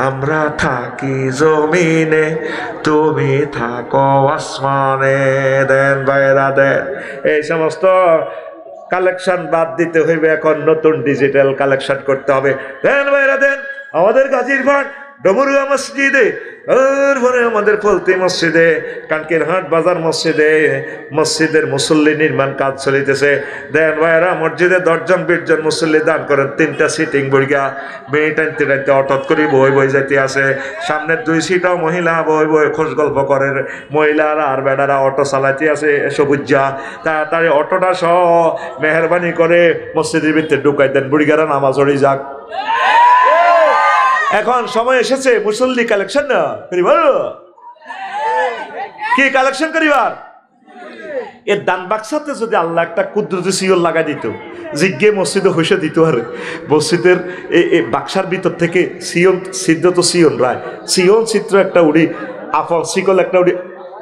আমরা থাকি জমিনে, তুমি থাকো আসমানে। দেন ভাইরা দেন। এই সমস্ত কালেকশন বাদ দিতে হইবে, এখন নতুন ডিজিটাল কালেকশন করতে হবে। দেন ভাইরা দেন। আমাদের গাজীর ভাট ডমরুয়া মসজিদে, তারপরে আমাদের ফলতি মসজিদে, কানকিরহাট বাজার মসজিদে, মসজিদের মুসল্লি নির্মাণ কাজ চলিতেছে। দেন ভাইরা মসজিদে 10 জন 20 জন মুসল্লি দান করেন। 3টা সিটিং বইগা মেয়ে টানতে টানতে অটত করি বই বই যাইতে আছে। সামনের 2 সিটাও মহিলা বই বই খোঁজ গল্প করেন। মহিলারা আর বেড়ারা অটো চালাইতে আছে সবুজা। তাড়াতাড়ি অটোটা সহ মেহরবানি করে মসজিদের ভিতরে ঢুকাই দেন, বুড়িগারা নামাজ পড়ি যাক। এখন সময় এসেছে মুসল্লি কালেকশন না করিবার। কি কালেকশন করিবার? এর দান বাক্সাতে যদি আল্লাহ একটা কুদরতি সিওল লাগাই দিত, জিজ্ঞে মসজিদে হইসে দিত, আর মসজিদের এই বাক্সার ভিতর থেকে সিয়ন সিদ্ধ তো সিয়ন রায় সিয়ন চিত্র একটা উড়ি আফল শিকল একটা উড়ি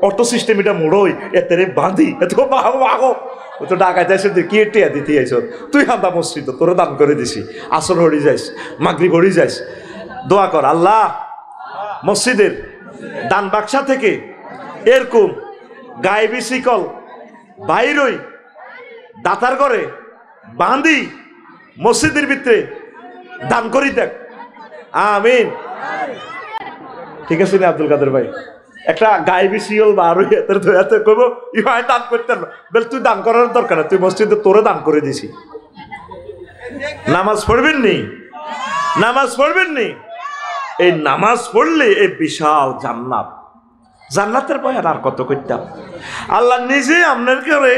অটো সিস্টেম এটা মোড়ই এতে বাঁধি এত বাঘো ও তো ডাকাইতে আসে কি টিয়া দিতে আইস তুই হান্দা মসজিদ তোরা দান করে দিছি। আসর হরি যাইস, মাগরিব হরি যাইস, দোয়া কর আল্লাহ মসজিদের দান বাক্সা থেকে এরকম গায়েবী শিকল বাইরই দাতার করে বাঁধি মসজিদের ভিতরে দান করি দেখ। আমিন। ঠিক আছে না আব্দুল কাদের ভাই? একটা গায়েবী শিকল বারোই হাতের ধরে কইব ইহাই দান করতে না, বলে তুই দান করার দরকার না, তুই মসজিদে তোরে দান করে দিছি। নামাজ পড়বেন নি? নামাজ পড়বেন নি? এই নামাজ পড়লে এই বিশাল জান্নাত, জান্নাতের বয়ান আর কত করতাম। আল্লাহ নিজে আপনার করে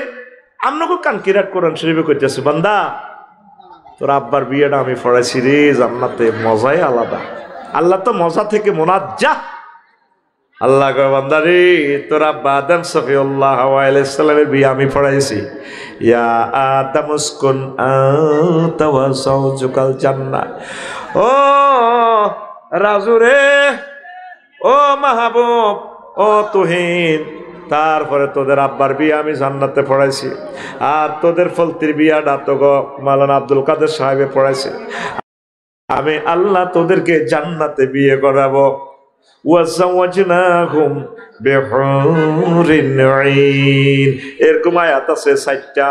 আপনাকে কানকিরাট কোরআন শরীফে করতেছে, বান্দা তোর আব্বার বিয়েটা আমি পড়াইছি রে, জান্নাতে মজাই আলাদা। আল্লাহ তো মজা থেকে মোনাজ্জা। আল্লাহ কয় বান্দা রে তোর আব্বা আদম সফিউল্লাহ আলাইহিস সালামের বিয়ে আমি পড়াইছি। ইয়া আদম উসকুন আনতা ওয়া যাওজুকাল জান্নাহ। ও রাজু রে, ও মাহবুব, ও তুহিন, তারপরে তোদের আব্বার বিয়ে আমি জান্নাতে পড়াইছি, আর তোদের ফলতির বিয়াটা তো গো মাওলানা আব্দুল কাদের সাহেবে পড়াইছে। আমি আল্লাহ তোদেরকে জান্নাতে বিয়ে করাবো। ওয়াজাওয়াজনাহুম বিহুরিন আইন। এরকম আয়াত আছে 4টা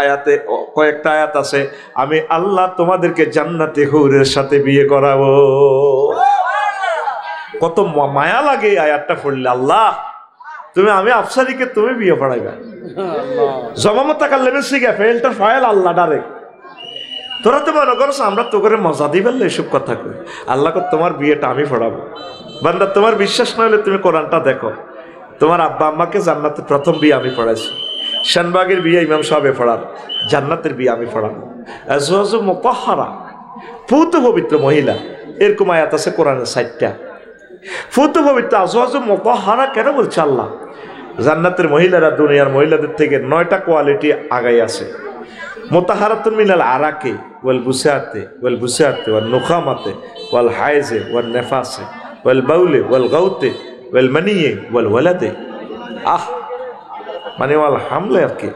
আয়াতে কয়েকটা আয়াত আছে, আমি আল্লাহ তোমাদেরকে জান্নাতে হুরের সাথে বিয়ে করাবো। কত মায়া লাগে আয়াতটা পড়লে। আল্লাহ তুমি আমি আফসারিকে তুমি বিয়ে পড়াইবা, জমামত কাল্লেমে শিখে ফেলটা ফাইল আল্লাহ ডাইরেক্ট। তোরা তো মনে করছো আমরা তো করে মজা দিই বললে এসব কথা কই। আল্লাহ তোমার বিয়েটা আমি পড়াবো। বান্দা তোমার বিশ্বাস না হলে তুমি কোরআনটা দেখো। তোমার আব্বা আম্মাকে জান্নাতে প্রথম বিয়ে আমি পড়াইছি, শানবাগের বিয়ে ইমাম সাহেবে পড়ার, জান্নাতের বিয়ে আমি পড়াবো। আজওয়াজু মুতাহহারা, পূত পবিত্র মহিলা, এরকম আয়াত আছে কোরআনে 4টা। পূত পবিত্র আজওয়াজু মুতাহহারা কেন বলছে আল্লাহ? জান্নাতের মহিলারা দুনিয়ার মহিলাদের থেকে 9টা কোয়ালিটি আগাই আছে। মুতাহারাতুন মিনাল আরাকে ওয়াল বুসাতে ওয়াল বুসাতে ওয়াল নুখামাতে ওয়াল হাইজে ওয়াল নেফাসে ওয়াল বাউলে ওয়াল গাউতে ওয়াল মানিয়ে ওয়াল ওয়ালাদে। মানে ওয়াল হামলে আর কি।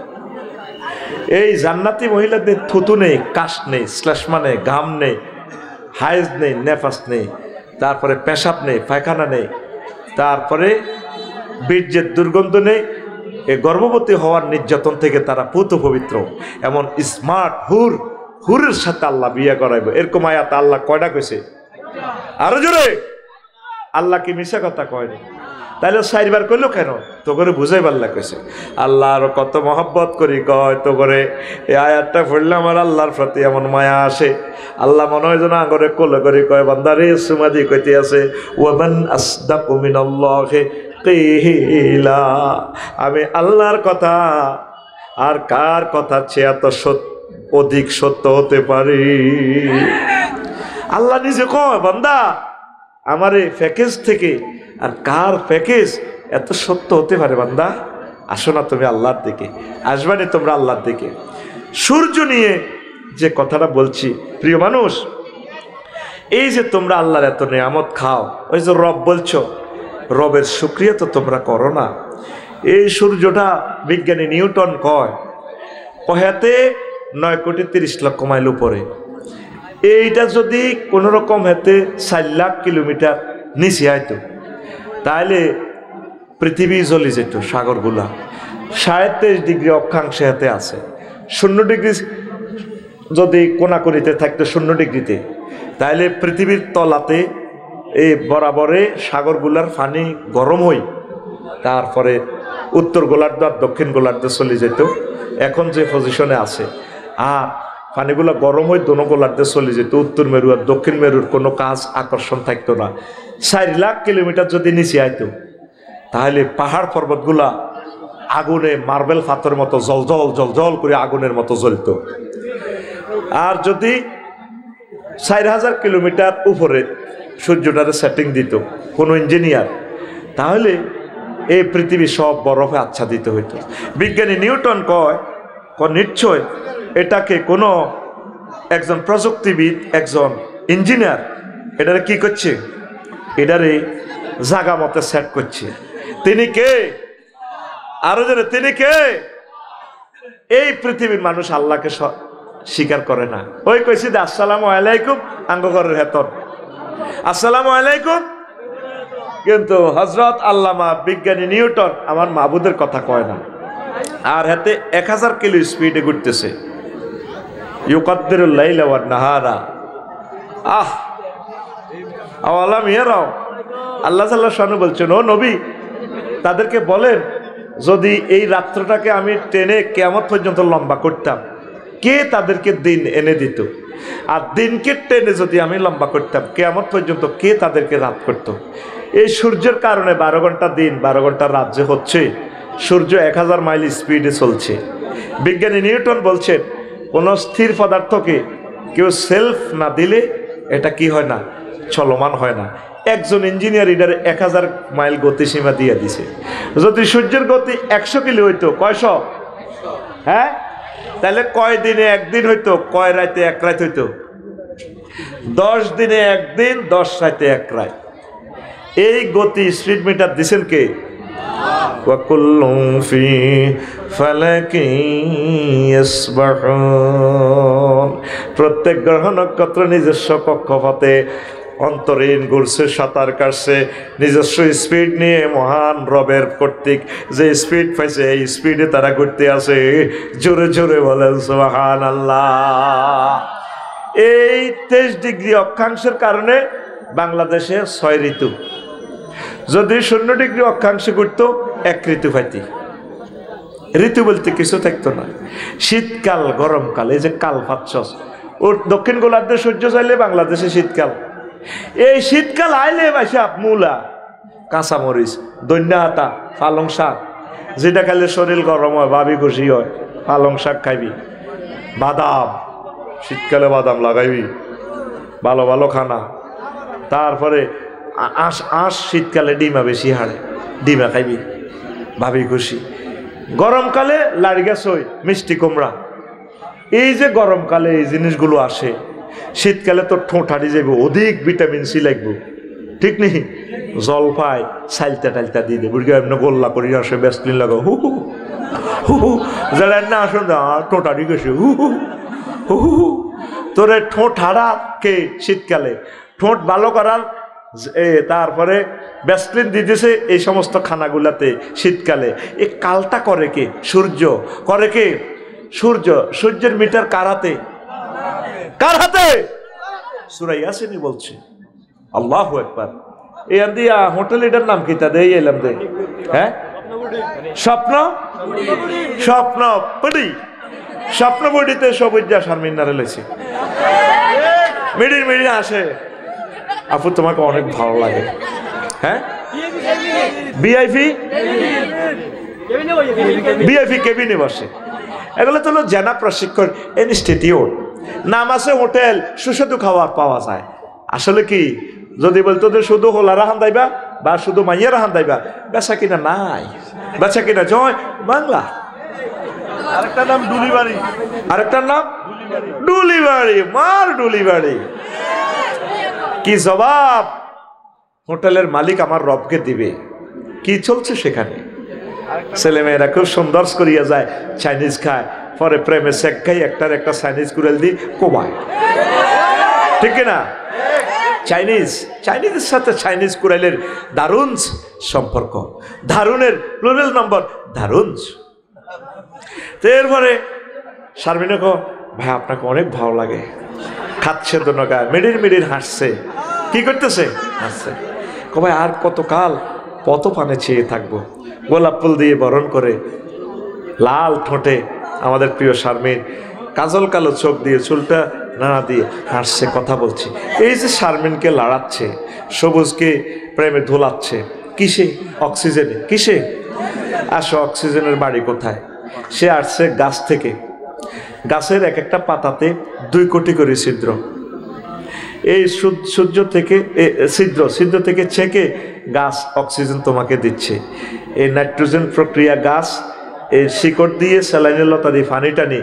এই জান্নাতি মহিলাদের থুতু নেই, কাশ নেই, শ্লেষ্মা নেই, ঘাম নেই, হাইজ নেই, নেফাস নেই, তারপরে পেশাব নেই, পায়খানা নেই, তারপরে বীর্যের দুর্গন্ধ নেই। এই গর্ভবতী হওয়ার নির্যাতন থেকে তারা পুত পবিত্র। এমন স্মার্ট হুরের সাথে আল্লাহ বিয়ে করাইব। এরকম আয়াত আল্লাহ কয়টা কইছে? আরো জোরে। আল্লাহ কি মিশা কথা কয়নি? তাহলে 4বার কইলো কেন? তো করে বুঝাই পাল্লা কইছে। আল্লাহ আরো কত মহব্বত করি কয় তো করে এই আয়াতটা পড়লে আমার আল্লাহর প্রতি এমন মায়া আসে। আল্লাহ মনে হয় যেন আগরে কোলে করে কয় বান্দারে সুমাদি কইতে আছে, ওয়ামান আসদাকু মিনাল্লাহি কিলা। আমি আল্লাহর কথা আর কার কথা চেয়ে এত অধিক সত্য হতে পারি? আল্লাহ নিজে কয় বান্দা আমার এই প্যাকেজ থেকে আর কার প্যাকেজ এত সত্য হতে পারে বান্দা? আসো না তুমি আল্লাহর দিকে, আসবানি তোমরা আল্লাহর দিকে। সূর্য নিয়ে যে কথাটা বলছি প্রিয় মানুষ, এই যে তোমরা আল্লাহর এত নেয়ামত খাও, ওই যে রব বলছো, রবের শুকরিয়া তো তোমরা করো না। এই সূর্যটা বিজ্ঞানী নিউটন কয় হাতে 9,30,00,000 মাইল উপরে, এইটা যদি কোনো রকম হাতে 4 লাখ কিলোমিটার নিচে আইতো তাহলে পৃথিবী জ্বলে যেত। সাগরগুলা 23.5 ডিগ্রি অক্ষাংশে হাতে আছে, 0 ডিগ্রি যদি কোনাকুনিতে থাকতো 0 ডিগ্রিতে, তাহলে পৃথিবীর তলাতে এই বরাবরে সাগরগুলার পানি গরম হই, তারপরে উত্তর গোলার্ধ আর দক্ষিণ গোলার্ধ চলে যেত এখন যে পজিশনে আছে। আর পানিগুলো গরম হয়ে দোনো গোলার্ধে চলে যেত, উত্তর মেরু আর দক্ষিণ মেরুর কোনো কাজ আকর্ষণ থাকতো না। 4 লাখ কিলোমিটার যদি নিচে আইতো তাহলে পাহাড় পর্বতগুলা আগুনে মার্বেল পাথরের মতো জলজল জলজল করে আগুনের মতো জ্বলতো। আর যদি 4,000 কিলোমিটার উপরে সূর্যটারে সেটিং দিত কোনো ইঞ্জিনিয়ার, তাহলে এই পৃথিবী সব বরফে আচ্ছাদিত হইত। বিজ্ঞানী নিউটন কয় নিশ্চয় এটাকে কোনো একজন প্রযুক্তিবিদ, একজন ইঞ্জিনিয়ার এটারে কি করছে, এটারে জাগা মতে সেট করছে। তিনি কে? আরো জোরে, তিনি কে? এই পৃথিবীর মানুষ আল্লাহকে স্বীকার করে না। ওই কইছি যে আসসালামু আলাইকুম আঙ্গঘরের হেতন, আসসালামু আলাইকুম, কিন্তু হযরত আল্লামা বিজ্ঞানী নিউটন আমার মাবুদের কথা কয় না। আর হাতে 1000 কিলো স্পিডে ঘুরতেছে। ইউকাদ্দিরুল লাইলা ওয়ান নাহারা। আওয়ালাম ইয়ারাও, আল্লাহ সাল্লাল্লাহু আলাইহি ওয়াসাল্লাম বলছেন, ও নবী তাদেরকে বলেন যদি এই রাত্রটাকে আমি টেনে কিয়ামত পর্যন্ত লম্বা করতাম, কে তাদেরকে দিন এনে দিত? আর দিনকে টেনে যদি আমি লম্বা করতাম কিয়ামত পর্যন্ত, কে তাদেরকে রাত করত? এই সূর্যের কারণে 12 ঘন্টা দিন 12 ঘন্টা রাত যে হচ্ছে, সূর্য 1000 মাইল স্পিডে চলছে। বিজ্ঞানী নিউটন বলছেন কোনো স্থির পদার্থকে কেউ সেলফ না দিলে এটা কি হয় না, চলমান হয় না। একজন ইঞ্জিনিয়ার এটার 1000 মাইল গতিসীমা দিয়ে দিছে। যদি সূর্যের গতি 100 কিলো হইতো, কয়শো? হ্যাঁ, তাহলে কয় দিনে একদিন হইতো, কয় রাতে এক রাত হইতো? 10 দিনে একদিন, 10 রাতে এক রাত। এই গতি স্পিড মিটার দিছেন কে? ওয়াকুল্লুম ফি ফালাকি ইয়াসবাহুন। প্রত্যেক গ্রহ নক্ষত্র নিজস্ব কক্ষপথে অন্তরীণ ঘুরছে, সাঁতার কাটছে, নিজস্ব স্পিড নিয়ে মহান রবের কর্তৃক যে স্পিড পাইছে এই স্পিডে তারা ঘুরতে আসে। জোরে জোরে বলেন সুবহানাল্লাহ। এই 23 ডিগ্রি অক্ষাংশের কারণে বাংলাদেশে 6 ঋতু। যদি 0 ডিগ্রি অক্ষাংশে ঘুরতো 1 ঋতু পাইতি। ঋতু বলতে কিছু থাকতো না। শীতকাল, গরমকাল, এই যে কাল পাচ্ছস, ওর দক্ষিণ গোলার্ধে সূর্য চাইলে বাংলাদেশে শীতকাল। এই শীতকাল আইলে বাসা মূলা, কাঁচামরিচ, দৈন্যা হাতা, পালং শাক, যেটা খাইলে শরীর গরম হয়, ভাবি খুশি হয়, পালং শাক খাইবি। বাদাম, শীতকালে বাদাম লাগাইবি, ভালো ভালো খানা। তারপরে আঁশ শীতকালে ডিমা বেশি হাড়ে, ডিমা খাইবি, ভাবি খুশি। গরমকালে লাড়ি গাছ হই, মিষ্টি কুমড়া। এই যে গরমকালে এই জিনিসগুলো আসে, শীতকালে তো ঠোঁট হারিয়ে যাবে, অধিক ভিটামিন সি লাগবে, ঠিক নেই? জলপাই সাইলতা টাইলতা দিয়ে দেবে, বুড়ি এমনি গোল্লা করি আসে, ব্যাসলিন লাগাও, হু হু হু হু, যারা না আসুন ঠোঁট হারিয়ে গেছে, হু হু হু হু। তোরে ঠোঁট হারা কে? শীতকালে ঠোঁট ভালো করার তারপরে ব্যাসলিন দিতেছে এই সমস্ত খানাগুলাতে শীতকালে। এই কালটা করে কে? সূর্য করে কে? সূর্য। সূর্যের মিটার কার হাতে? কার হাতে? সূরা ইয়াসিন বলছে। আল্লাহু আকবার। এই দিয়া হোটেল এটার নাম কি? তা দেই এলাম দে। হ্যাঁ, স্বপ্ন স্বপ্ন পড়ি, স্বপ্ন বডিতে সবুজা শারমিনারে লেছে, মিডির মিডির আসে। আপু তোমাকে অনেক ভালো লাগে। হ্যাঁ, ভিআইপি ভিআইপি কেবিনে বসে। এগুলো তো হলো জেনা প্রশিক্ষণ ইনস্টিটিউট। নাম আছে হোটেল, সুস্বাদু খাবার পাওয়া যায়। আসলে কি যদি বলতো যে শুধু হোলারা হান দাইবা বা শুধু মাইয়ারা হান্দাইবা, বেচা কিনা নাই, বেচা কিনা জয় বাংলা। আরেকটা নাম ডুলিবাড়ি, আরেকটার নাম ডুলিবাড়ি, মার ডুলিবাড়ি। কি জবাব হোটেলের মালিক আমার রবকে দিবে? কি চলছে সেখানে? ছেলেমেয়েরা খুব সুন্দর করিয়া যায়, চাইনিজ খায়, পরে প্রেমে শেখ খাই, একটার একটা চাইনিজ কুড়াল দিয়ে কোবায়, ঠিক না? চাইনিজের সাথে চাইনিজ কুড়াইলের দারুণ সম্পর্ক, দারুণের প্লুরাল নম্বর দারুণ। তো এরপরে শারমিনে কো, ভাই আপনাকে অনেক ভালো লাগে, খাচ্ছে দোনগা, মিডির হাসছে। কি করতেছে? হাসছে। কো ভাই আর কতকাল কত পানে চেয়ে থাকবো। গোলাপ ফুল দিয়ে বরণ করে, লাল ঠোঁটে আমাদের প্রিয় শারমিন, কাজল কালো চোখ দিয়ে, চুলটা নাড়া দিয়ে হাসছে, কথা বলছে। এই যে শারমিনকে লাড়াচ্ছে, সবুজকে প্রেমে ধোলাচ্ছে, কিসে? অক্সিজেনে। কিসে? আসো, অক্সিজেনের বাড়ি কোথায়? সে আসছে গাছ থেকে। গাছের এক একটা পাতাতে 2 কোটি করে ছিদ্র। এই সূর্য থেকে ছিদ্র থেকে ছেঁকে গাছ অক্সিজেন তোমাকে দিচ্ছে। এই নাইট্রোজেন প্রক্রিয়া গাছ এই শিকড় দিয়ে, স্যালাইনের লতা দিয়ে পানি টানি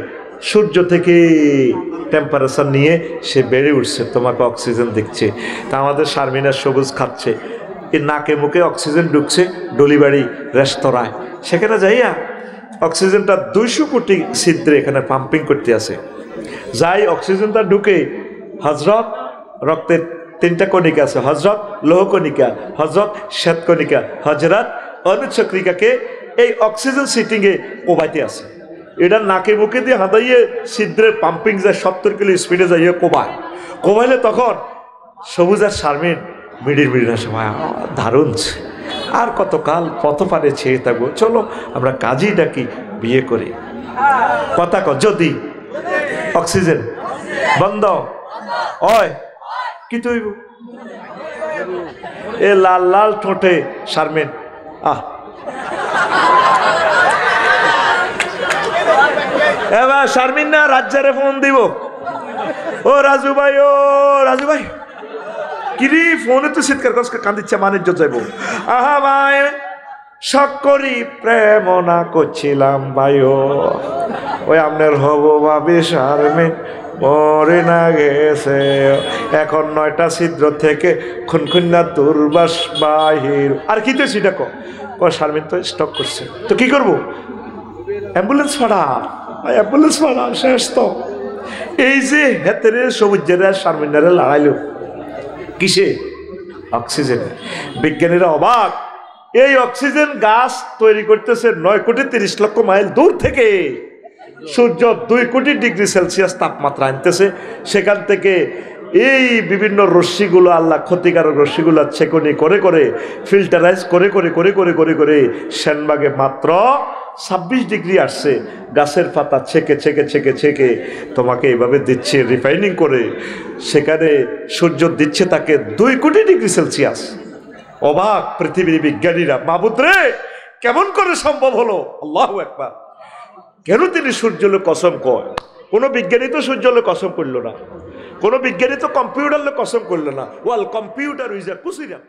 সূর্য থেকে টেম্পারেচার নিয়ে সে বেড়ে উঠছে, তোমাকে অক্সিজেন দিচ্ছে। তা আমাদের শারমিনা সবুজ খাচ্ছে, এই নাকে মুখে অক্সিজেন ঢুকছে ডলিবাড়ি রেস্তোরাঁয়। সেখানে যাইয়া অক্সিজেনটা 200 কোটি ছিদ্রে এখানে পাম্পিং করতে আছে। যাই অক্সিজেনটা ঢুকে, হজরত রক্তের 3টা কণিকা আছে, হজরত লৌহকণিকা, হজরত শ্বেতকণিকা, হজরত অনুচক্রিকাকে এই অক্সিজেন সিটিংয়ে কোবাইতে আছে। এটা নাকে মুখে দিয়ে হাঁদাইয়ে ছিদ্রের পাম্পিং যায় 70 কিলো স্পিডে যাইয়ে কোবাইলে তখন সবুজ আর শারমিন মিডির আসে, দারুণ, আর কতকাল কত পারে ছেয়ে থাকবো, চলো আমরা কাজই ডাকি, বিয়ে করি। কথা ক, যদি অক্সিজেন বন্ধ হয় কি তৈব? এ লাল লাল ঠোঁটে শারমিন, এবার শারমিন না রাজ্জারে ফোন দিব, ও রাজু ভাই, কিরি ফোনে তো চিৎকার করে কান্দিচ্ছে, মানিজ্য যাইব। আহা ভাই, শখ করি প্রেম না করছিলাম ভাই, ওই আপনার হব ভাবি শারমিন মরে না গেছে, এখন 9টা ছিদ্র থেকে খুনখুন্না দুর্বাস বাহির। আর কি তো সেটা শারমিন তো স্টক করছে, তো কি করবো? অ্যাম্বুলেন্স ভাড়া শেষ। তো এই যে হেতেরে সবুজেরা শারমিনারে লড়াইল কিসে? অক্সিজেন। বিজ্ঞানীরা অবাক, এই অক্সিজেন গাছ তৈরি করতেছে 9 কোটি 30 লক্ষ মাইল দূর থেকে। সূর্য 2 কোটি ডিগ্রি সেলসিয়াস তাপমাত্রা আনতেছে, সেখান থেকে এই বিভিন্ন রশ্মিগুলো, আল্লাহ ক্ষতিকারক রশ্মিগুলো ছেকনি করে করে, ফিল্টারাইজ করে করে করে করে করে করে সেনবাগে মাত্র 26 ডিগ্রি আসছে। গাছের পাতা ছেকে ছেকে ছেকে ছেকে তোমাকে এইভাবে দিচ্ছে রিফাইনিং করে, সেখানে সূর্য দিচ্ছে তাকে 2 কোটি ডিগ্রি সেলসিয়াস। অবাক পৃথিবীর বিজ্ঞানীরা, মাবুদ রে কেমন করে সম্ভব হলো? আল্লাহু আকবার। কেন তিনি সূর্যলে কসম কয়? কোনো বিজ্ঞানী তো সূর্যলে কসম করলো না, কোনো বিজ্ঞানী তো কম্পিউটারলে কসম করলো না। ওয়াল কম্পিউটার ইজ এ কুসিরা।